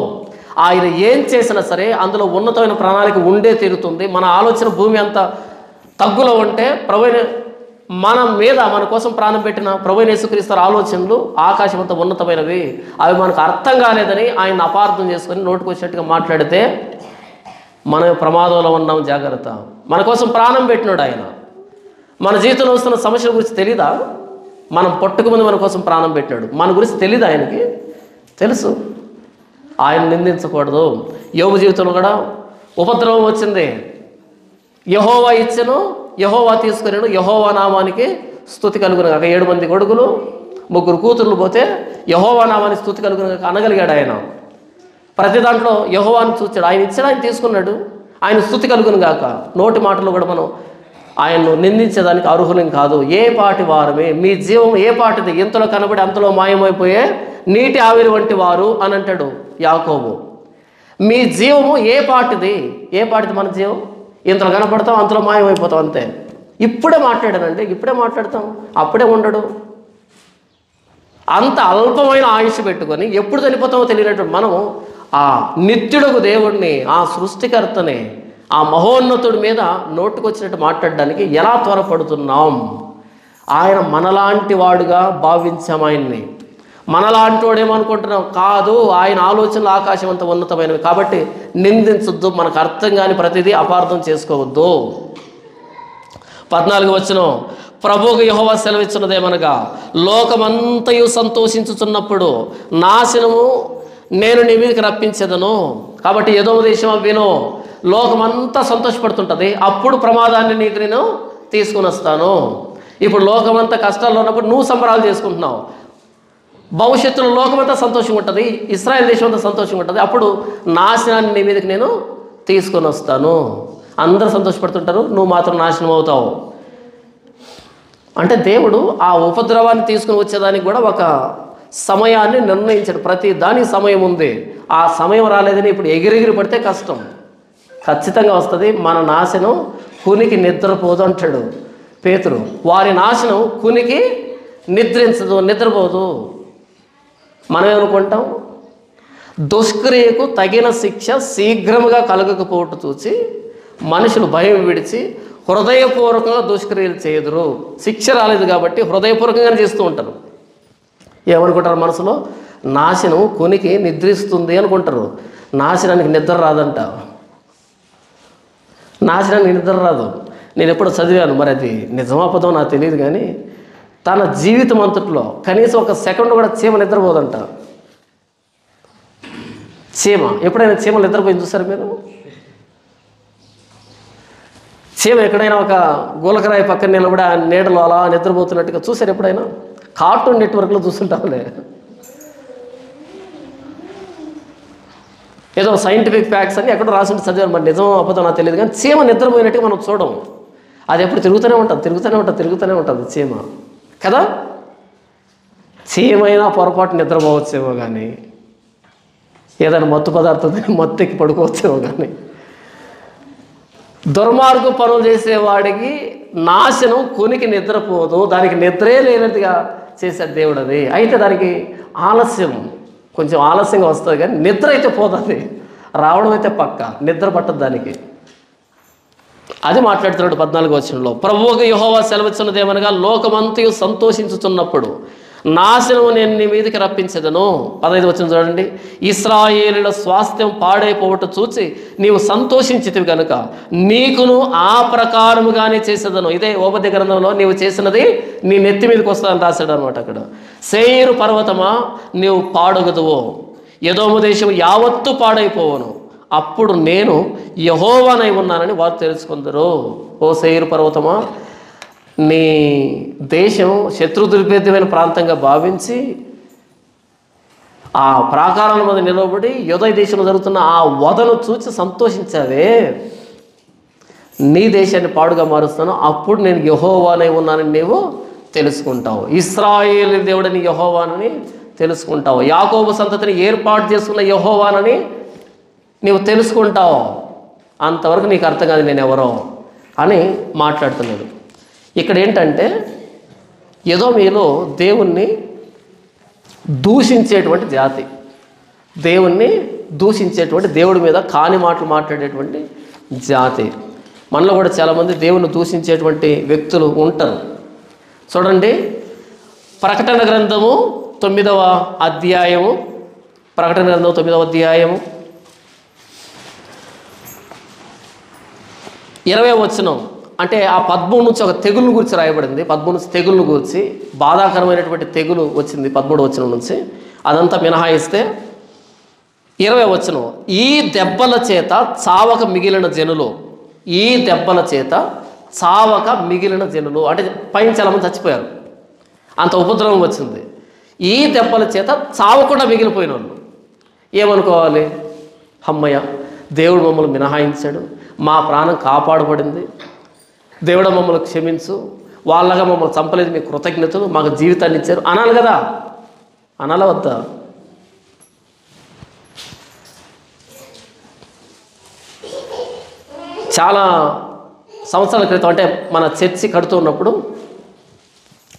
ఆయన ఏం చేసినా సరే అందులో ఉన్నతమైన ప్రణాళిక ఉండే తీరుతుంది. మన ఆలోచన భూమి అంత తగ్గులో ఉంటే మన కోసం ప్రాణం పెట్టిన ప్రభువైన యేసుక్రీస్తు ఆలోచనలు ఆకాశం అంత ఉన్నతమైనవి, అవి మనకు అర్థం కాలేదని ఆయన అపార్థం చేసుకొని నోటికి వచ్చినట్టుగా మాట్లాడితే మనం ప్రమాదంలో ఉన్నాం. జాగ్రత్త. మన కోసం ప్రాణం పెట్టినాడు ఆయన. మన జీవితంలో వస్తున్న సమస్యల గురించి తెలీదా? మనం పుట్టక ముందు మన కోసం ప్రాణం పెట్టినాడు. మన గురించి తెలీదా? ఆయనకి తెలుసు. ఆయన నిందించకూడదు. యోబు జీవితంలో కూడా ఉపద్రవం వచ్చింది. యెహోవా ఇచ్చెను, యెహోవా తీసుకునేను, యెహోవా నామానికి స్తుతి కలుగును కాక. 7 మంది కొడుకులు 3 కూతుర్లు పోతే యెహోవా నామానికి స్తుతి కలుగును కాక అనగలిగాడు ఆయన. ప్రతి దాంట్లో యెహోవాను చూచాడు. ఆయన ఇచ్చాడు, ఆయన తీసుకున్నాడు, ఆయన స్తుతి కలుగును గాక. నోటి మాటలు కూడా మనం ఆయన్ను నిందించేదానికి అర్హులం కాదు. ఏ పాటి వారమే, మీ జీవం ఏ పాటిది, ఎంతలో కనబడి అంతలో మాయమైపోయే నీటి ఆవిరి వంటి వారు అని అంటాడు యాకోబు. మీ జీవము ఏ పాటిది మన జీవం? ఇంతలో కనపడతాం, అంతలో మాయమైపోతాం, అంతే. ఇప్పుడే మాట్లాడానండి, ఇప్పుడే మాట్లాడతాం, అప్పుడే ఉండడు. అంత అల్పమైన ఆయుష్ పెట్టుకొని ఎప్పుడు చనిపోతామో తెలియనట్టు మనం ఆ నిత్యుడకు దేవుడిని, ఆ సృష్టికర్తని, ఆ మహోన్నతుడి మీద నోటుకొచ్చినట్టు మాట్లాడడానికి ఎలా త్వరపడుతున్నాం? ఆయన మనలాంటి వాడుగా భావించాం ఆయన్ని. మనలాంటి వాడు ఏమనుకుంటున్నాం? కాదు, ఆయన ఆలోచనలు ఆకాశం అంత ఉన్నతమైనవి. కాబట్టి నిందించొద్దు, మనకు అర్థం కాని ప్రతిదీ అపార్థం చేసుకోవద్దు. 14వ వచనం, ప్రభువుకు యెహోవా సెలవిచ్చినదేమనగా, లోకమంతయు సంతోషించుచున్నప్పుడు నాశనము నేను నీ మీదకి రప్పించేదను. కాబట్టి ఎదోము దేశం విను, లోకమంతా సంతోషపడుతుంటుంది, అప్పుడు ప్రమాదాన్ని నీకు నేను తీసుకుని వస్తాను. ఇప్పుడు లోకమంతా కష్టాల్లో ఉన్నప్పుడు నువ్వు సంబరాలు చేసుకుంటున్నావు, భవిష్యత్తులో లోకమంతా సంతోషంగా ఉంటుంది, ఇశ్రాయేల్ దేశం అంతా సంతోషంగా ఉంటుంది, అప్పుడు నాశనాన్ని నీ మీదకి నేను తీసుకొని వస్తాను. అందరూ సంతోషపడుతుంటారు, నువ్వు మాత్రం నాశనం అవుతావు. అంటే దేవుడు ఆ ఉపద్రవాన్ని తీసుకుని వచ్చేదానికి కూడా ఒక సమయాన్ని నిర్ణయించాడు. ప్రతి దానికి సమయం ఉంది. ఆ సమయం రాలేదని ఇప్పుడు ఎగిరెగిరి పడితే కష్టం. ఖచ్చితంగా వస్తుంది. మన నాశనం కునికి నిద్రపోదు అంటాడు పేతురు. వారి నాశనం కునికి నిద్రపోదు. మనం ఏమనుకుంటాం? దుష్క్రియకు తగిన శిక్ష శీఘ్రముగా కలగకపోవటం చూసి మనుషులు భయం విడిచి హృదయపూర్వకంగా దుష్క్రియలు చేయదురు. శిక్ష రాలేదు కాబట్టి హృదయపూర్వకంగానే చేస్తూ ఉంటారు. ఏమనుకుంటారు మనసులో? నాశనం కొనికి నిద్రిస్తుంది అనుకుంటారు. నాశనానికి నిద్ర రాదంట. నాశనానికి నిద్ర రాదు. నేను ఎప్పుడు చదివాను, మరి అది నిజమాపదం నాకు తెలియదు, కానీ తన జీవితం అంతట్లో కనీసం ఒక సెకండ్ కూడా చీమ నిద్రపోదంట. చీమ ఎప్పుడైనా చీమలు నిద్రపోయింది చూసారు మీరు? చీమ ఎక్కడైనా ఒక గోలకరాయి పక్కన నిలబడి ఆ నీడలో అలా నిద్రపోతున్నట్టుగా చూసారు ఎప్పుడైనా? కార్టూన్ నెట్వర్క్లో చూస్తుంటాంలే. ఏదో సైంటిఫిక్ ఫ్యాక్ట్స్ అని ఎక్కడో రాసి చదివాను, మరి నిజం అబద్ధం నాకు తెలియదు, కానీ చీమ నిద్రపోయినట్టుగా మనం చూడం. అది ఎప్పుడు తిరుగుతూనే ఉంటుంది చీమ కదా. చీమైనా పొరపాటు నిద్రపోవచ్చేమో, కానీ ఏదైనా మత్తు పదార్థం మత్తు ఎక్కి పడుకోవచ్చేమో, కానీ దుర్మార్గం పనులు చేసేవాడికి నాశనం కొనికి నిద్రపోదు. దానికి నిద్రే లేనట్టుగా చేశాడు దేవుడు. అది అయితే దానికి ఆలస్యం, కొంచెం ఆలస్యంగా వస్తుంది, కానీ నిద్ర అయితే పోతుంది. రావడం అయితే పక్క, నిద్ర పట్టదు దానికి. అది మాట్లాడుతున్నాడు 14వ వచనంలో. ప్రభువుకు యెహోవా సెలవిచ్చినదేమనగా, లోకమంతయు సంతోషించుచున్నప్పుడు నాశనం నేను నీ మీదకి రప్పించదను. 15వ వచనం చూడండి. ఇశ్రాయేలుల స్వాస్థ్యం పాడైపోవట చూచి నీవు సంతోషించితివి కనుక నీకును ఆ ప్రకారముగానే చేసేదను. ఇదే ఓబద్య గ్రంథంలో నీవు చేసినది నీ నెత్తి మీదకి వస్తుందని రాశాడు అనమాట. అక్కడ శేయరు పర్వతమా నీవు పాడగదువో, ఎదోము దేశం యావత్తు పాడైపోవను, అప్పుడు నేను యెహోవానై ఉన్నానని వారు తెలుసుకుందరు. ఓ శేయరు పర్వతమా, నీ దేశం శత్రు దుర్భేద్యమైన ప్రాంతంగా భావించి ఆ ప్రాకారాల మీద నిలబడి యోదయ దేశంలో జరుగుతున్న ఆ వదను చూసి సంతోషించావే, నీ దేశాన్ని పాడుగా మారుస్తాను, అప్పుడు నేను యెహోవానై ఉన్నానని నీవు తెలుసుకుంటావు. ఇశ్రాయేలు దేవుడని యెహోవానని తెలుసుకుంటావు. యాకోబు సంతతిని ఏర్పాటు చేసుకున్న యెహోవానని నీవు తెలుసుకుంటావు. అంతవరకు నీకు అర్థం కాదు నేను ఎవరో అని మాట్లాడుతున్నాడు. ఇక్కడ ఏంటంటే ఎదోమీలో దేవుణ్ణి దూషించేటువంటి జాతి, దేవుణ్ణి దూషించేటువంటి, దేవుడి మీద కాని మాటలు మాట్లాడేటువంటి జాతి. మనలో కూడా చాలామంది దేవుణ్ణి దూషించేటువంటి వ్యక్తులు ఉంటారు. చూడండి, ప్రకటన గ్రంథము 9వ అధ్యాయము, ప్రకటన గ్రంథం 9వ అధ్యాయము 20వ వచనం. అంటే ఆ 13 నుంచి ఒక తెగుళ్ళను గురించి రాయబడింది. 13 నుంచి తెగుళ్ళను గురించి, బాధాకరమైనటువంటి తెగులు వచ్చింది 13వ వచనం నుంచి. అదంతా మినహాయిస్తే 20వ వచనం, ఈ దెబ్బల చేత చావక మిగిలిన జనులు, ఈ దెబ్బల చేత చావక మిగిలిన జనులు, అంటే పైన చాలామంది చచ్చిపోయారు, అంత ఉపద్రవం వచ్చింది. ఈ దెబ్బల చేత చావకుండా మిగిలిపోయిన వాళ్ళు ఏమనుకోవాలి? అమ్మయ్య, దేవుడు మమ్మల్ని మినహాయించాడు, మా ప్రాణం కాపాడబడింది, దేవుడు మమ్మల్ని క్షమించు, వాళ్ళగా మమ్మల్ని చంపలేదు, మీ కృతజ్ఞతలు, మాకు జీవితాన్ని ఇచ్చారు అనాలి కదా. అనాల వద్దా? చాలా సంవత్సరాల క్రితం, అంటే మన చర్చి కడుతూ ఉన్నప్పుడు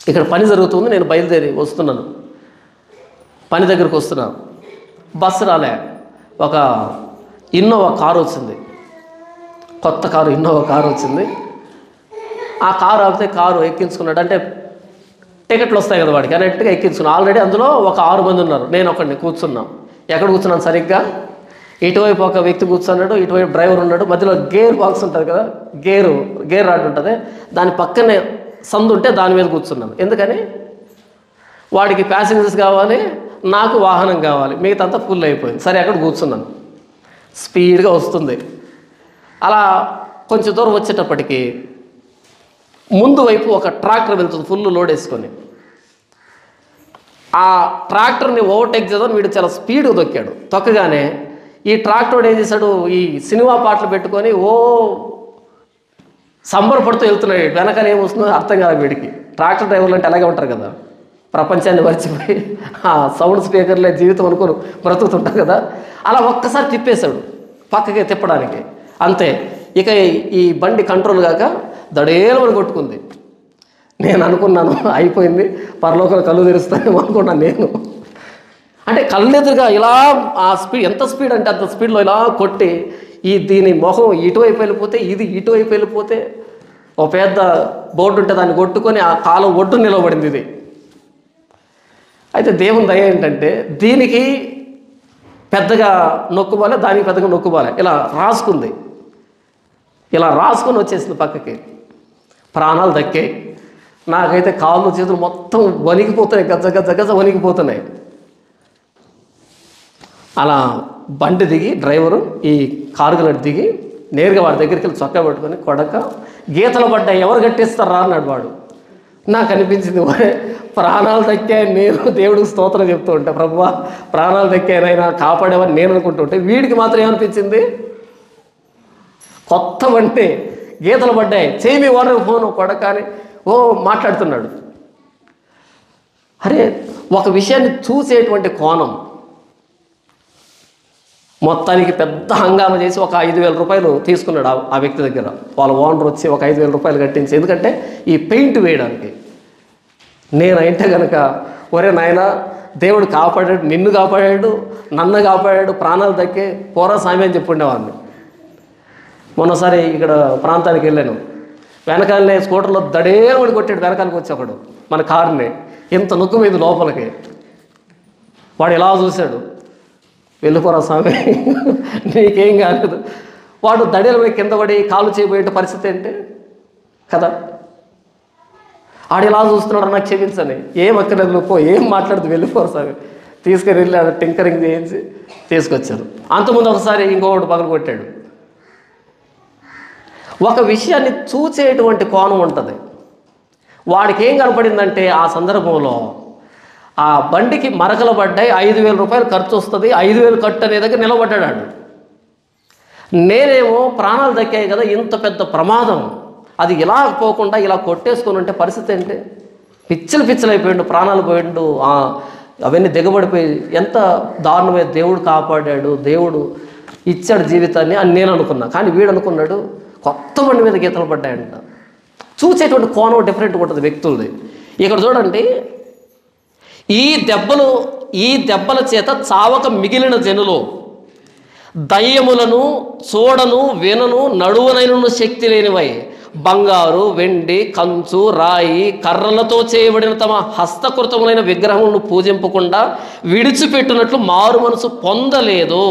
ఇక్కడ పని జరుగుతుంది, నేను బయలుదేరి వస్తున్నాను, పని దగ్గరకు వస్తున్నాను, బస్సు రాలే, ఒక ఇన్నోవా కారు వచ్చింది, కొత్త కారు, ఇన్నోవా కారు వచ్చింది. ఆ కారు ఆపితే కారు ఎక్కించుకున్నాడు, అంటే టికెట్లు వస్తాయి కదా వాడికి, అన్నట్టుగా ఎక్కించుకున్నాను. ఆల్రెడీ అందులో ఒక 6 మంది ఉన్నారు, నేను ఒకడిని కూర్చున్నాం. ఎక్కడ కూర్చున్నాను సరిగ్గా? ఇటువైపు ఒక వ్యక్తి కూర్చున్నాడు, ఇటువైపు డ్రైవర్ ఉన్నాడు, మధ్యలో గేర్ బాక్స్ ఉంటుంది కదా, గేర్ రాడ్ ఉంటుంది, దాని పక్కనే సందు ఉంటే దాని మీద కూర్చున్నాను. ఎందుకని? వాడికి ప్యాసింజర్స్ కావాలి, నాకు వాహనం కావాలి, మిగతా ఫుల్ అయిపోయింది. సరే అక్కడ కూర్చున్నాను, స్పీడ్గా వస్తుంది. అలా కొంచెం దూరం వచ్చేటప్పటికి ముందు వైపు ఒక ట్రాక్టర్ వెళ్తుంది ఫుల్ లోడ్ వేసుకొని. ఆ ట్రాక్టర్ని ఓవర్టేక్ చేద్దాం వీడు చాలా స్పీడ్గా తొక్కాడు. తొక్కగానే ఈ ట్రాక్టర్ ఏం చేశాడు, ఈ సినిమా పాటలు పెట్టుకొని ఓ సంబరపడుతూ వెళ్తున్నాడు. వెనకాల ఏమొస్తుందో అర్థం కాదు వీడికి. ట్రాక్టర్ డ్రైవర్లు అంటే అలాగే ఉంటారు కదా, ప్రపంచాన్ని మర్చిపోయి ఆ సౌండ్ స్పీకర్లే జీవితం అనుకోని బ్రతుకుతుంటారు కదా. అలా ఒక్కసారి తిప్పేశాడు పక్కకి తిప్పడానికి, అంతే. ఇక ఈ బండి కంట్రోల్ కాక దడేలమని కొట్టుకుంది. నేను అనుకున్నాను అయిపోయింది, పరలోకంలో కళ్ళు తెరుస్తానేమో అనుకున్నాను నేను. అంటే కళ్ళెదురుగా ఇలా ఆ స్పీడ్, ఎంత స్పీడ్ అంటే అంత స్పీడ్లో ఇలా కొట్టి దీని మొహం ఇటువైపు వెళ్ళిపోతే, ఇది ఇటువైపు వెళ్ళిపోతే ఒక పెద్ద బోర్డు ఉంటే దాన్ని కొట్టుకొని ఆ కాలం ఒడ్డు నిలబడింది ఇది. అయితే దేవుని దయ ఏంటంటే దీనికి పెద్దగా నొక్కుబాలే, దానికి పెద్దగా నొక్కుబాలే, ఇలా రాసుకుంది. ఇలా రాసుకొని వచ్చేసింది పక్కకి. ప్రాణాలు దక్కాయి. నాకైతే కాళ్ళు చేతులు మొత్తం వణికిపోతున్నాయి, గజ గజ గజ వణికిపోతున్నాయి. అలా బండి దిగి డ్రైవరు ఈ కారుగలటి దిగి నేరుగా వాడి దగ్గరికి వెళ్ళి చొక్కా పట్టుకొని, కొడక గీతలు పడ్డాయి, ఎవరు కట్టిస్తారా అన్నాడు వాడు. నాకు అనిపించింది, ప్రాణాలు దక్కాయి, నేను దేవుడికి స్తోత్రం చెప్తూ ఉంటా, ప్రభువా ప్రాణాలు దక్కాయనైనా కాపాడేవని నేను అనుకుంటూ ఉంటే, వీడికి మాత్రం ఏమనిపించింది, కొత్త వంటి గీతలు పడ్డాయి, చేయి మీ ఓనర్ ఫోను కొడక అని మాట్లాడుతున్నాడు. అరే, ఒక విషయాన్ని చూసేటువంటి కోణం. మొత్తానికి పెద్ద హంగామా చేసి ఒక 5,000 రూపాయలు తీసుకున్నాడు ఆ వ్యక్తి దగ్గర. వాళ్ళ ఓనర్ వచ్చి ఒక 5,000 రూపాయలు కట్టించి, ఎందుకంటే ఈ పెయింట్ వేయడానికి. నేనైతే కనుక, ఒరే నాయన దేవుడు కాపాడాడు, నిన్ను కాపాడాడు, నన్ను కాపాడాడు, ప్రాణాలు దక్కే, పోరా సామి అని చెప్పుండేవాడిని. మొన్నసారి ఇక్కడ ప్రాంతానికి వెళ్ళాను. వెనకాలనే స్కూటర్లో దడేమని కొట్టాడు, వెనకాలకి వచ్చి ఒకడు మన కారుని, ఇంత నొక్కు మీద లోపలికి. వాడు ఎలా చూశాడు, వెళ్ళిపోరా స్వామి నీకేం కాలేదు. వాడు దడేల మీద కింద పడి కాలు చేయబోయే పరిస్థితి ఏంటి కదా. ఆడు ఎలా చూస్తున్నాడు, నాకు క్షమించని, ఏం అక్కర్లేదు పో, ఏం మాట్లాడుతూ వెళ్ళిపోరు స్వామి. తీసుకుని వెళ్ళి అది టింకరింగ్ చేయించి తీసుకొచ్చారు. అంతకుముందు ఒకసారి ఇంకొకటి పగలు కొట్టాడు. ఒక విషయాన్ని చూసేటువంటి కోణం ఉంటుంది. వాడికి ఏం కనపడిందంటే ఆ సందర్భంలో ఆ బండికి మరకలు పడ్డాయి, 5,000 రూపాయలు ఖర్చు వస్తుంది, 5,000 కట్టు అనే దగ్గర నిలబడ్డాడు. నేనేమో ప్రాణాలు దక్కాయి కదా, ఇంత పెద్ద ప్రమాదం, అది ఇలా పోకుండా ఇలా కొట్టేసుకొని ఉంటే పరిస్థితి ఏంటి, పిచ్చలు ప్రాణాలు పోయిండు, అవన్నీ దిగబడిపోయి ఎంత దారుణమే. దేవుడు కాపాడాడు, దేవుడు ఇచ్చాడు జీవితాన్ని అని నేను అనుకున్నా. కానీ వీడు అనుకున్నాడు కొత్త బండి మీద గీతలు పడ్డాయంట. చూసేటువంటి కోణం డిఫరెంట్గా ఉంటుంది వ్యక్తులది. ఇక్కడ చూడండి, ఈ దెబ్బల చేత చావక మిగిలిన జనులు దయ్యములను చూడను వినను నడువనైనను శక్తి లేనివై బంగారు వెండి కంచు రాయి కర్రలతో చేయబడిన తమ హస్తకృతములైన విగ్రహములను పూజింపకుండా విడిచిపెట్టినట్లు మారు మనసు పొందలేదు.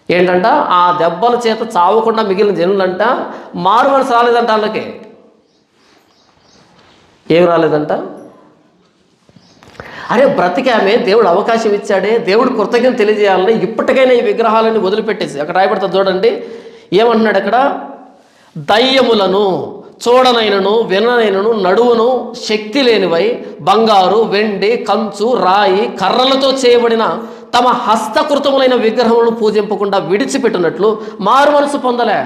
ఏంటంట, ఆ దెబ్బల చేత చావకుండా మిగిలిన జనులంట మారు మనసు రాలేదంట. వాళ్ళకి ఏం రాలేదంట, అరే బ్రతికామే, దేవుడు అవకాశం ఇచ్చాడే, దేవుడు కృతజ్ఞత తెలియజేయాలని ఇప్పటికైనా ఈ విగ్రహాలని వదిలిపెట్టేసి. అక్కడ రాయబడుతుంది చూడండి, ఏమంటున్నాడు అక్కడ, దయ్యములను చూడనైనను విననైనను నడువును శక్తి లేనివై బంగారు వెండి కంచు రాయి కర్రలతో చేయబడిన తమ హస్తకృతములైన విగ్రహములను పూజింపకుండా విడిచిపెట్టినట్లు మారు మనసు పొందలే.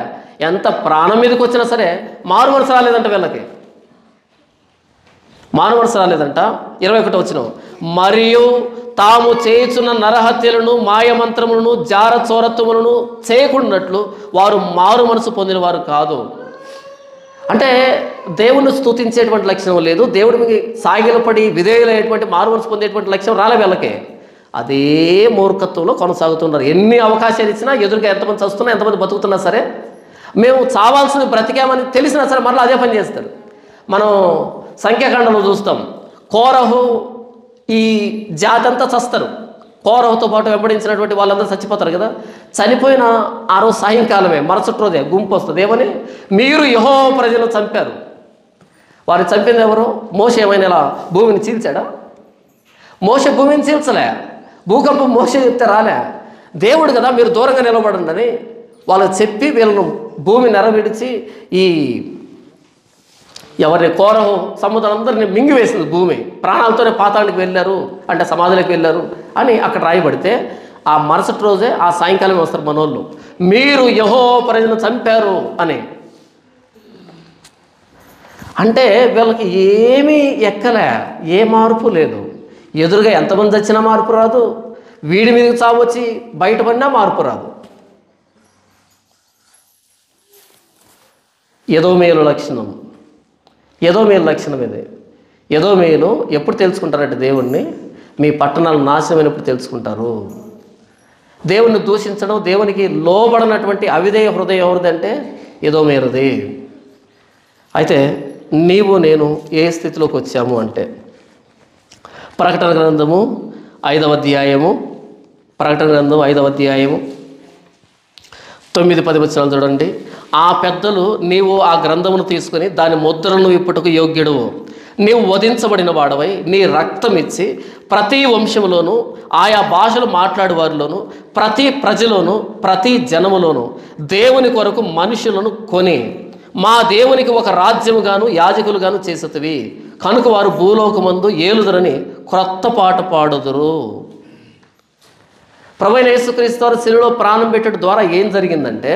ఎంత ప్రాణం మీదకి వచ్చినా సరే మారు మనసు రాలేదంట వీళ్ళకి, మారు మనసు రాలేదంట. 21వ వచనం, మరియు తాము చేయుచున్న నరహత్యలను మాయమంత్రములను జారచోరత్వములను చేయకుండాట్లు వారు మారు మనసు పొందిన వారు కాదు. అంటే దేవుణ్ణి స్తుతించేటువంటి లక్షణం లేదు, దేవుడికి సాగిలపడి విధేయులైనటువంటి మారు మనసు పొందేటువంటి లక్షణం రాలే వీళ్ళకి. అదే మూర్ఖత్వంలో కొనసాగుతున్నారు. ఎన్ని అవకాశాలు ఇచ్చినా, ఎదురుగా ఎంతమంది చస్తున్నా, ఎంతమంది బతుకుతున్నా సరే, మేము చావాల్సింది బ్రతికామని తెలిసినా సరే మరలా అదే పని చేస్తారు. మనం సంఖ్యాకాండంలో చూస్తాం, కోరహు ఈ జాతి అంతా చస్తారు. కోరహుతో పాటు వెంబడించినటువంటి వాళ్ళందరూ చచ్చిపోతారు కదా. చనిపోయిన ఆ రోజు సాయంకాలమే మరుసటి రోజే గుంపు వస్తుంది. ఏమని, మీరు యెహోవా ప్రజలను చంపారు. వారు చంపింది ఎవరు? మోషే. ఏమైనా ఇలా భూమిని చీల్చాడా? మోషే భూమిని చీల్చలే. భూకంపం మోషే చెప్తే రాలే. దేవుడు కదా, మీరు దూరంగా నిలబడండి అని వాళ్ళకి చెప్పి వీళ్ళను భూమి నెరవేర్చి ఈ ఎవరిని కోరహు సముద్రాలందరినీ మింగివేసింది భూమి. ప్రాణాలతోనే పాతాళానికి వెళ్ళారు, అంటే సమాధులకు వెళ్ళారు అని అక్కడ రాయబడితే, ఆ మరుసటి రోజే ఆ సాయంకాలం వస్తారు మనోళ్ళు, మీరు యెహోవా ప్రజలను చంపారు అని. అంటే వీళ్ళకి ఏమీ ఎక్కలే, ఏ మార్పు లేదు. ఎదురుగా ఎంతమంది వచ్చినా మార్పు రాదు, వీడి మీదకి చావు వచ్చి బయటపడినా మార్పు రాదు. ఎదోమేలు లక్షణం, ఎదోమేలు లక్షణం ఇది. ఎదోమేలు ఎప్పుడు తెలుసుకుంటారంటే దేవుణ్ణి, మీ పట్టణాలు నాశనమైనప్పుడు తెలుసుకుంటారు. దేవుణ్ణి దూషించడం, దేవునికి లోబడినటువంటి అవిధేయ హృదయం ఎవరిదంటే ఎదోమేలుది. అయితే నీవు నేను ఏ స్థితిలోకి వచ్చాము అంటే, ప్రకటన గ్రంథము 5వ అధ్యాయము, ప్రకటన గ్రంథం 5వ అధ్యాయము 9-10 వచనాలు చూడండి. ఆ పెద్దలు, నీవు ఆ గ్రంథమును తీసుకొని దాని ముద్రలను ఇప్పుటకు యోగ్యుడు, నీవు వధించబడిన వాడవై నీ రక్తం ఇచ్చి ప్రతి వంశములోను ఆయా భాషలు మాట్లాడే వారిలోను ప్రతి ప్రజలోను ప్రతి జనములోను దేవుని కొరకు మనుషులను కొని మా దేవునికి ఒక రాజ్యముగాను యాజకులుగాను చేసేటివి కనుక వారు భూలోకమందు ఏలుదురని క్రొత్త పాట పాడుదురు. ప్రభువైన యేసుక్రీస్తు వారు శిలువలో ప్రాణం పెట్టడం ద్వారా ఏం జరిగిందంటే,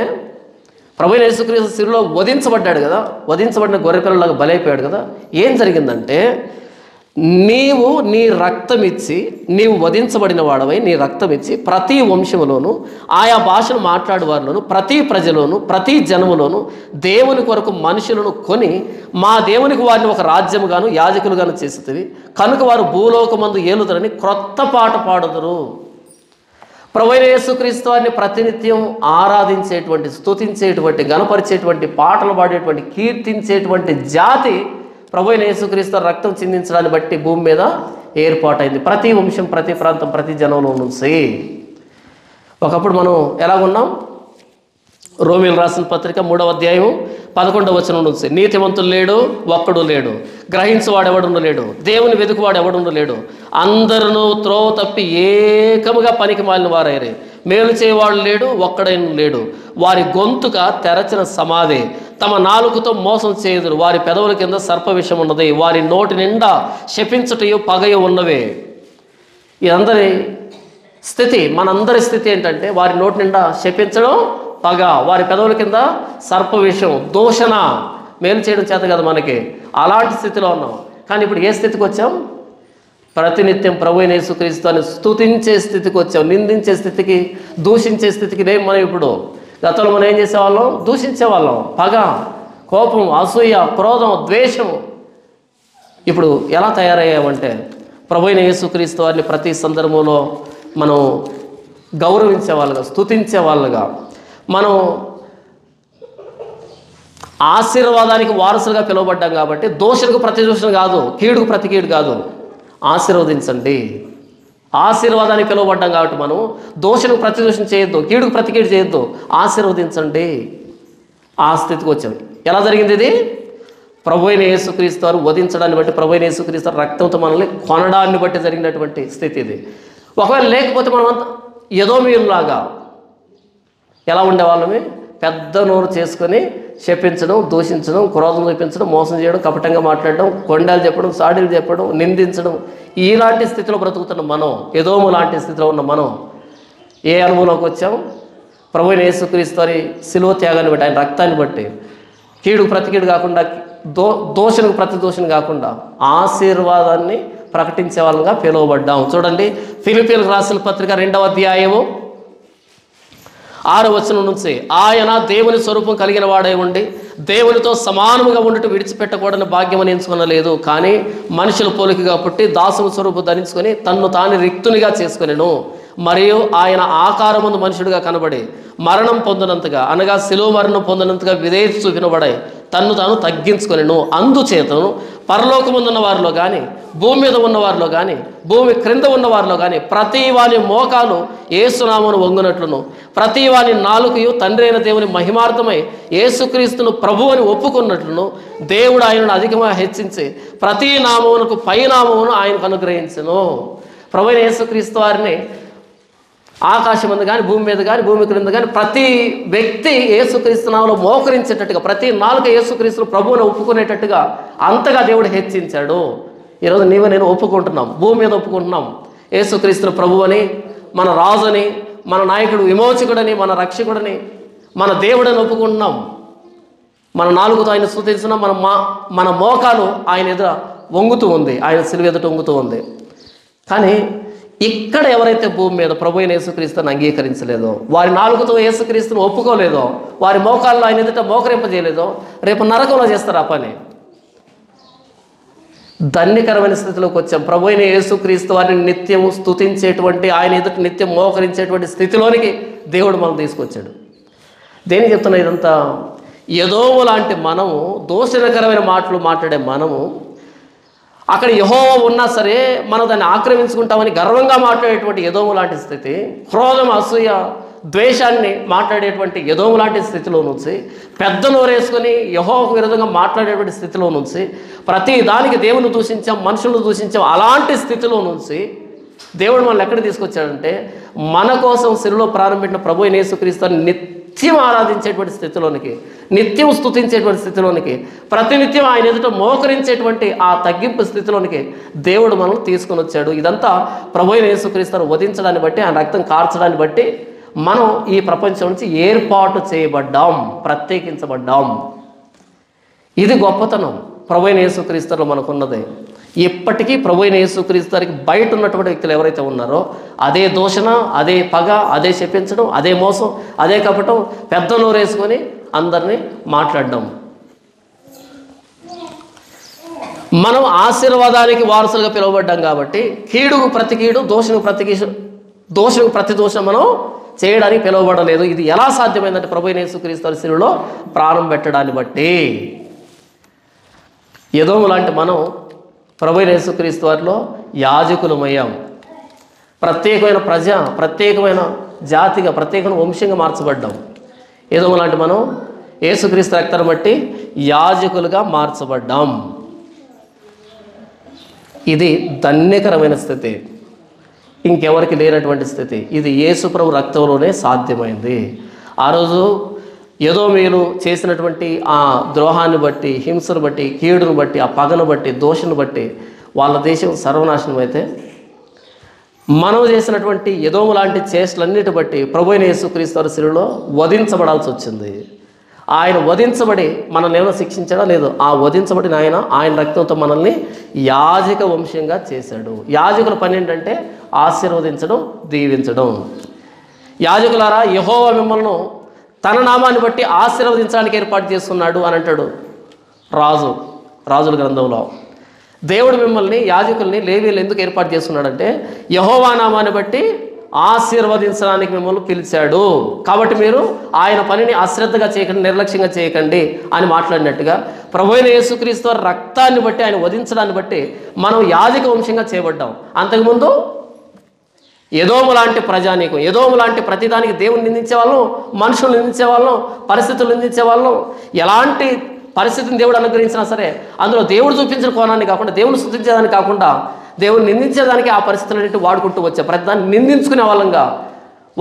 ప్రభువైన యేసుక్రీస్తు శిలువలో వధించబడ్డాడు కదా, వధించబడిన గొర్రెపిల్లలాగా బలైపోయాడు కదా. ఏం జరిగిందంటే, నీవు నీ రక్తం ఇచ్చి, నీవు వధించబడిన వాడవై నీ రక్తం ఇచ్చి ప్రతి వంశములోను ఆయా భాషను మాట్లాడేవారిలోను ప్రతి ప్రజలోను ప్రతి జనములోను దేవుని కొరకు మనుషులను కొని మా దేవునికి వారిని ఒక రాజ్యముగాను యాజకులుగాను చేసేటివి కనుక వారు భూలోకమందు ఏలుదురని క్రొత్త పాట పాడుదురు. ప్రభువైన యేసుక్రీస్తు వారిని ప్రతినిత్యం ఆరాధించేటువంటి, స్తుతించేటువంటి, గణపరిచేటువంటి, పాటలు పాడేటువంటి, కీర్తించేటువంటి జాతి ప్రభువైన యేసుక్రీస్తు రక్తం చిందించడాన్ని బట్టి భూమి మీద ఏర్పాటైంది. ప్రతి వంశం, ప్రతి ప్రాంతం, ప్రతి జనంలో నుంచి. ఒకప్పుడు మనం ఎలాగున్నాం? రోమీయులకు రాసిన పత్రిక 3వ అధ్యాయం 11వ వచనం నుంచి, నీతిమంతులు లేడు, ఒక్కడు లేడు, గ్రహించువాడెవడును లేడు, దేవుని వెతుకువాడు ఎవడును లేడు, అందరూ త్రోవ తప్పి ఏకముగా పనికి మాలిన వారైరే, మేలు చేయవాడు లేడు, ఒక్కడైన లేడు, వారి గొంతుక తెరచిన సమాధి, తమ నాలుకతో మోసం చేయుదురు, వారి పెదవుల కింద సర్ప విషం ఉన్నది, వారి నోటి నిండా శపించుటయు పగయు ఉన్నవే. ఇదందరి స్థితి, మనందరి స్థితి ఏంటంటే, వారి నోటి నిండా శపించడం, పగ, వారి పెదవుల కింద సర్ప విషం, దూషణ, మేలు చేయడం చేత కదా మనకి. అలాంటి స్థితిలో ఉన్నాం. కానీ ఇప్పుడు ఏ స్థితికి వచ్చాం? ప్రతినిత్యం ప్రభువైన యేసుక్రీస్తుని స్తుతించే స్థితికి వచ్చాం. నిందించే స్థితికి, దూషించే స్థితికి లేం మనం ఇప్పుడు. గతంలో మనం ఏం చేసేవాళ్ళం? దూషించేవాళ్ళం. పగ, కోపం, అసూయ, క్రోధం, ద్వేషం. ఇప్పుడు ఎలా తయారయ్యామంటే, ప్రభువైన యేసుక్రీస్తు వారిని ప్రతి సందర్భంలో మనం గౌరవించే వాళ్ళుగా, స్తుతించే వాళ్ళుగా, మనం ఆశీర్వాదానికి వారసులుగా పిలువబడ్డాం కాబట్టి దోషులకు ప్రతి దోషణ కాదు, కీడుకు ప్రతి కీడు కాదు, ఆశీర్వదించండి. ఆశీర్వాదానికి పిలువబడ్డాం కాబట్టి మనం దోషులకు ప్రతి దోషణ చేయొద్దు, కీడుకు ప్రతి కీడు చేయొద్దు, ఆశీర్వదించండి. ఆ స్థితికి వచ్చాం. ఎలా జరిగింది ఇది? ప్రభువైన యేసుక్రీస్తు వారు వధించడాన్ని బట్టి, ప్రభువైన యేసుక్రీస్తు రక్తంతో మనల్ని కొనడాన్ని బట్టి జరిగినటువంటి స్థితి ఇది. ఒకవేళ లేకపోతే మనం అంతా ఏదో మీరులాగా ఎలా ఉండేవాళ్ళమే? పెద్ద నోరు చేసుకొని శపించడం, దూషించడం, క్రోధం చూపించడం, మోసం చేయడం, కపటంగా మాట్లాడడం, కొండాలు చెప్పడం, సాడీలు చెప్పడం, నిందించడం, ఇలాంటి స్థితిలో బ్రతుకుతున్న మనం, ఏదోము లాంటి స్థితిలో ఉన్న మనం ఏ అనుభవంలోకి వచ్చాం? ప్రభువైన యేసుక్రీస్తు వారి శిలువ త్యాగాన్ని బట్టి, ఆయన రక్తాన్ని బట్టి కీడుకు ప్రతి కీడు కాకుండా, దోషణకు ప్రతి దోషణ కాకుండా ఆశీర్వాదాన్ని ప్రకటించే వాళ్ళగా పిలువబడ్డాం. చూడండి, ఫిలిప్పీయులకు రాసిన పత్రిక 2వ అధ్యాయము 6వ వచనం నుంచి, ఆయన దేవుని స్వరూపం కలిగిన వాడై ఉండి దేవునితో సమానముగా ఉండుట విడిచిపెట్టకూడని భాగ్యమని ఎంచుకొనలేదు, కానీ మనుషుల పోలికగా పుట్టి దాసుని స్వరూపం ధరించుకొని తన్ను తాను రిక్తునిగా చేసుకొనెను. మరియు ఆయన ఆకారముందు మనుషుడిగా కనబడి మరణం పొందినంతగా, అనగా శిలువ మరణం పొందినంతగా విధేయత చూపినబడై తన్ను తాను తగ్గించుకొనెను. అందుచేతను పరలోకముందున్న వారిలో కానీ, భూమి మీద ఉన్న వారిలో కానీ, భూమి క్రింద ఉన్న వారిలో కానీ ప్రతి వాని మోకాలు యేసునామమును వంగునట్లును, ప్రతి వాని నాలుకయు తండ్రి అయిన దేవుని మహిమార్థమై యేసుక్రీస్తును ప్రభువు అని ఒప్పుకున్నట్లును దేవుడు ఆయనను అధికంగా హెచ్చించి ప్రతి నామమునకు పై నామమును ఆయనకు అనుగ్రహించెను. ప్రభువైన యేసుక్రీస్తు వారిని ఆకాశం మీద కానీ, భూమి మీద కానీ, భూమి క్రింద కానీ ప్రతి వ్యక్తి యేసుక్రీస్తు నామములో మోకరించేటట్టుగా, ప్రతి నాలుక యేసుక్రీస్తును ప్రభువుని ఒప్పుకునేటట్టుగా అంతగా దేవుడు హెచ్చించాడు. ఈరోజు నీవు నేను ఒప్పుకుంటున్నాం, భూమి మీద ఒప్పుకుంటున్నాం యేసుక్రీస్తును ప్రభువని, మన రాజుని, మన నాయకుడు, విమోచకుడని, మన రక్షకుడని, మన దేవుడని ఒప్పుకుంటున్నాం. మన నాలుగుతో ఆయన స్తుతించున్నాం. మన మోకాలు ఆయన ఎదుట వంగుతూ ఉంది, ఆయన శిలువ ఎదుట వంగుతూ ఉంది. కానీ ఇక్కడ ఎవరైతే భూమి మీద ప్రభువైన యేసుక్రీస్తుని అంగీకరించలేదో, వారి నాలుగుతో యేసుక్రీస్తుని ఒప్పుకోలేదో, వారి మోకాల్లో ఆయన ఎదుట మోకరింపజేయలేదో, రేపు నరకంలో చేస్తారు ఆ పని. ధన్యకరమైన స్థితిలోకి వచ్చాం. ప్రభువైన యేసుక్రీస్తు వారిని నిత్యం స్తుతించేటువంటి, ఆయన ఎదుట నిత్యం మోకరించేటువంటి స్థితిలోనికి దేవుడు మనం తీసుకొచ్చాడు. దేనికి చెప్తున్నా ఇదంతా? ఎదోము లాంటి మనము, దోషకరమైన మాటలు మాట్లాడే మనము, అక్కడ యెహోవా ఉన్నా సరే మనం దాన్ని ఆక్రమించుకుంటామని గర్వంగా మాట్లాడేటువంటి ఎదోము లాంటి స్థితి, క్రోధం, అసూయ, ద్వేషాన్ని మాట్లాడేటువంటి ఎదోము లాంటి స్థితిలో నుంచి, పెద్ద నోరేసుకొని యెహోవాకు విరుద్ధంగా మాట్లాడేటువంటి స్థితిలో నుంచి, ప్రతి దానికి దేవుని దూషించాం, మనుషులను దూషించాం, అలాంటి స్థితిలో నుంచి దేవుడు మనల్ని ఎక్కడ తీసుకొచ్చాడంటే మన కోసం సిలువలో ప్రారంభించిన ప్రభు అయిన యేసుక్రీస్తుని నిత్యం ఆరాధించేటువంటి స్థితిలోనికి, నిత్యం స్తుతించేటువంటి స్థితిలోనికి, ప్రతినిత్యం ఆయన ఎదుట మోకరించేటువంటి ఆ తగ్గింపు స్థితిలోనికి దేవుడు మనల్ని తీసుకొని వచ్చాడు. ఇదంతా ప్రభు అయిన యేసుక్రీస్తుని వధించడాన్ని బట్టి, ఆయన రక్తం కార్చడాన్ని బట్టి మనం ఈ ప్రపంచం నుంచి ఏర్పాటు చేయబడ్డాం, ప్రత్యేకించబడ్డాం. ఇది గొప్పతనం ప్రభు అయిన యేసుక్రీస్తులో మనకున్నది. ఇప్పటికీ ప్రభు అయిన యేసుక్రీస్తుకి బయట ఉన్నటువంటి వ్యక్తులు ఎవరైతే ఉన్నారో అదే దూషణ, అదే పగ, అదే శపించడం, అదే మోసం, అదే కపటం, పెద్ద నోరేసుకొని అందరినీ మాట్లాడడం. మనం ఆశీర్వాదానికి వారసులుగా పిలువబడ్డాం కాబట్టి కీడుకు ప్రతి కీడు, దోషకు ప్రతి దోషం మనం చేయడానికి పిలువబడలేదు. ఇది ఎలా సాధ్యమైందంటే ప్రభు అయిన యేసుక్రీస్తు శిలువలో ప్రాణం పెట్టడాన్ని బట్టి. ఎదోము లాంటి మనం ప్రభు అయిన యేసుక్రీస్తు వారిలో యాజకులమయ్యాం. ప్రత్యేకమైన ప్రజ, ప్రత్యేకమైన జాతిగా, ప్రత్యేకమైన వంశంగా మార్చబడ్డాం. ఎదోము లాంటి మనం యేసుక్రీస్తు రక్తాన్ని బట్టి యాజకులుగా మార్చబడ్డాం. ఇది ధన్యకరమైన స్థితి, ఇంకెవరికి లేనటువంటి స్థితి. ఇది యేసు ప్రభు రక్తంలోనే సాధ్యమైంది. ఆ రోజు ఏదో మీరు చేసినటువంటి ఆ ద్రోహాన్ని బట్టి, హింసను బట్టి, కీడును బట్టి, ఆ పగను బట్టి, దోషను బట్టి వాళ్ళ దేశం సర్వనాశనం అయితే, మనం చేసినటువంటి ఎదోము లాంటి చేష్టలన్నిటి బట్టి ప్రభు అయిన యేసుక్రీస్తు శిలువలో వధించబడాల్సి వచ్చింది. ఆయన వధించబడి మనల్ని ఏమైనా శిక్షించాడా? లేదు. ఆ వధించబడిన ఆయన రక్తంతో మనల్ని యాజక వంశంగా చేశాడు. యాజకుల పని ఏంటంటే ఆశీర్వదించడం, దీవించడం. యాజకులారా, యెహోవా మిమ్మల్ని తన నామాన్ని బట్టి ఆశీర్వదించడానికి ఏర్పాటు చేస్తున్నాడు అని అంటాడు రాజుల గ్రంథంలో. దేవుడు మిమ్మల్ని, యాజకుల్ని, లేవీయులు ఎందుకు ఏర్పాటు చేస్తున్నాడంటే యెహోవా నామాన్ని బట్టి ఆశీర్వదించడానికి మిమ్మల్ని పిలిచాడు. కాబట్టి మీరు ఆయన పనిని అశ్రద్ధగా చేయకండి, నిర్లక్ష్యంగా చేయకండి అని మాట్లాడినట్టుగా ప్రభు అయిన యేసుక్రీస్తు రక్తాన్ని బట్టి, ఆయన వధించడాన్ని బట్టి మనం యాజక వంశంగా చేయబడ్డాం. అంతకుముందు ఎదోము లాంటి ప్రజానీకం, ఎదోము లాంటి ప్రతిదానికి దేవుని నిందించే వాళ్ళం, మనుషులు నిందించే వాళ్ళం, పరిస్థితులు నిందించే వాళ్ళం. ఎలాంటి పరిస్థితిని దేవుడు అనుగ్రహించినా సరే అందులో దేవుడు చూపించిన కోణాన్ని కాకుండా, దేవుని స్తుతించేదాన్ని కాకుండా, దేవుని నిందించేదానికి ఆ పరిస్థితులన్నింటి వాడుకుంటూ వచ్చా. ప్రతిదాన్ని నిందించుకునే వాళ్ళంగా,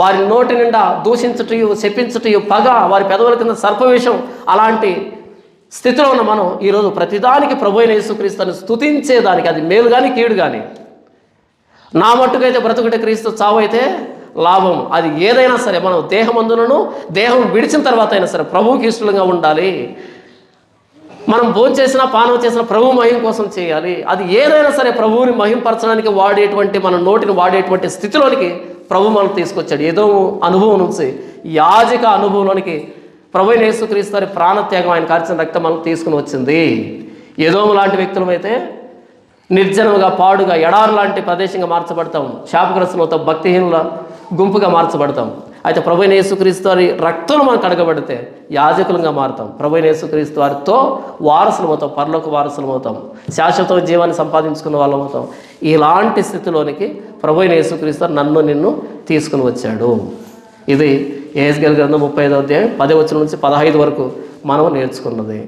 వారి నోటి నిండా దూషించుటయు, శపించుటయు, పగ, వారి పెదవుల కింద సర్పవేషం, అలాంటి స్థితిలో ఉన్న మనం ఈరోజు ప్రతిదానికి ప్రభు అయిన యేసుక్రీస్తుని స్తుతించేదానికి, అది మేలు కానీ కీడు కానీ, నా మట్టుకైతే బ్రతుకుటే క్రీస్తు, చావు అయితే లాభం. అది ఏదైనా సరే మనం దేహమందునను, దేహం విడిచిన తర్వాత అయినా సరే ప్రభువుకి ఇష్టంగా ఉండాలి. మనం భోజనం చేసినా, పానం చేసినా ప్రభు మహిమ కోసం చేయాలి. అది ఏదైనా సరే ప్రభువుని మహింపరచడానికి వాడేటువంటి, మన నోటిని వాడేటువంటి స్థితిలోనికి ప్రభు మనం తీసుకొచ్చాడు. ఏదో అనుభవం నుంచి యాజక అనుభవంలోనికి ప్రభు అయిన యేసుక్రీస్తు వారి ప్రాణత్యాగం, ఆయన కార్చిన రక్తం మనం తీసుకుని వచ్చింది. ఎదోము లాంటి వ్యక్తులమైతే నిర్జనముగా, పాడుగా, ఎడారు లాంటి ప్రదేశంగా మార్చబడతాం. శాపగ్రస్తులతో భక్తిహీనుల గుంపుగా మార్చబడతాం. అయితే ప్రభు అయిన యేసుక్రీస్తు వారి రక్తం మనం కడగబడితే యాజకులుగా మారుతాం. ప్రభు అయిన యేసుక్రీస్తు వారితో వారసులం అవుతాం, పరలోక వారసులం అవుతాం, శాశ్వత జీవాన్ని సంపాదించుకున్న వాళ్ళం అవుతాం. ఇలాంటి స్థితిలోనికి ప్రభు అయిన యేసుక్రీస్తు వారు నన్ను నిన్ను తీసుకుని వచ్చాడు. ఇది యెహెజ్కేలు గ్రంథం 35వ అధ్యాయం 10 వచనం నుంచి 15 వరకు మనం నేర్చుకున్నది.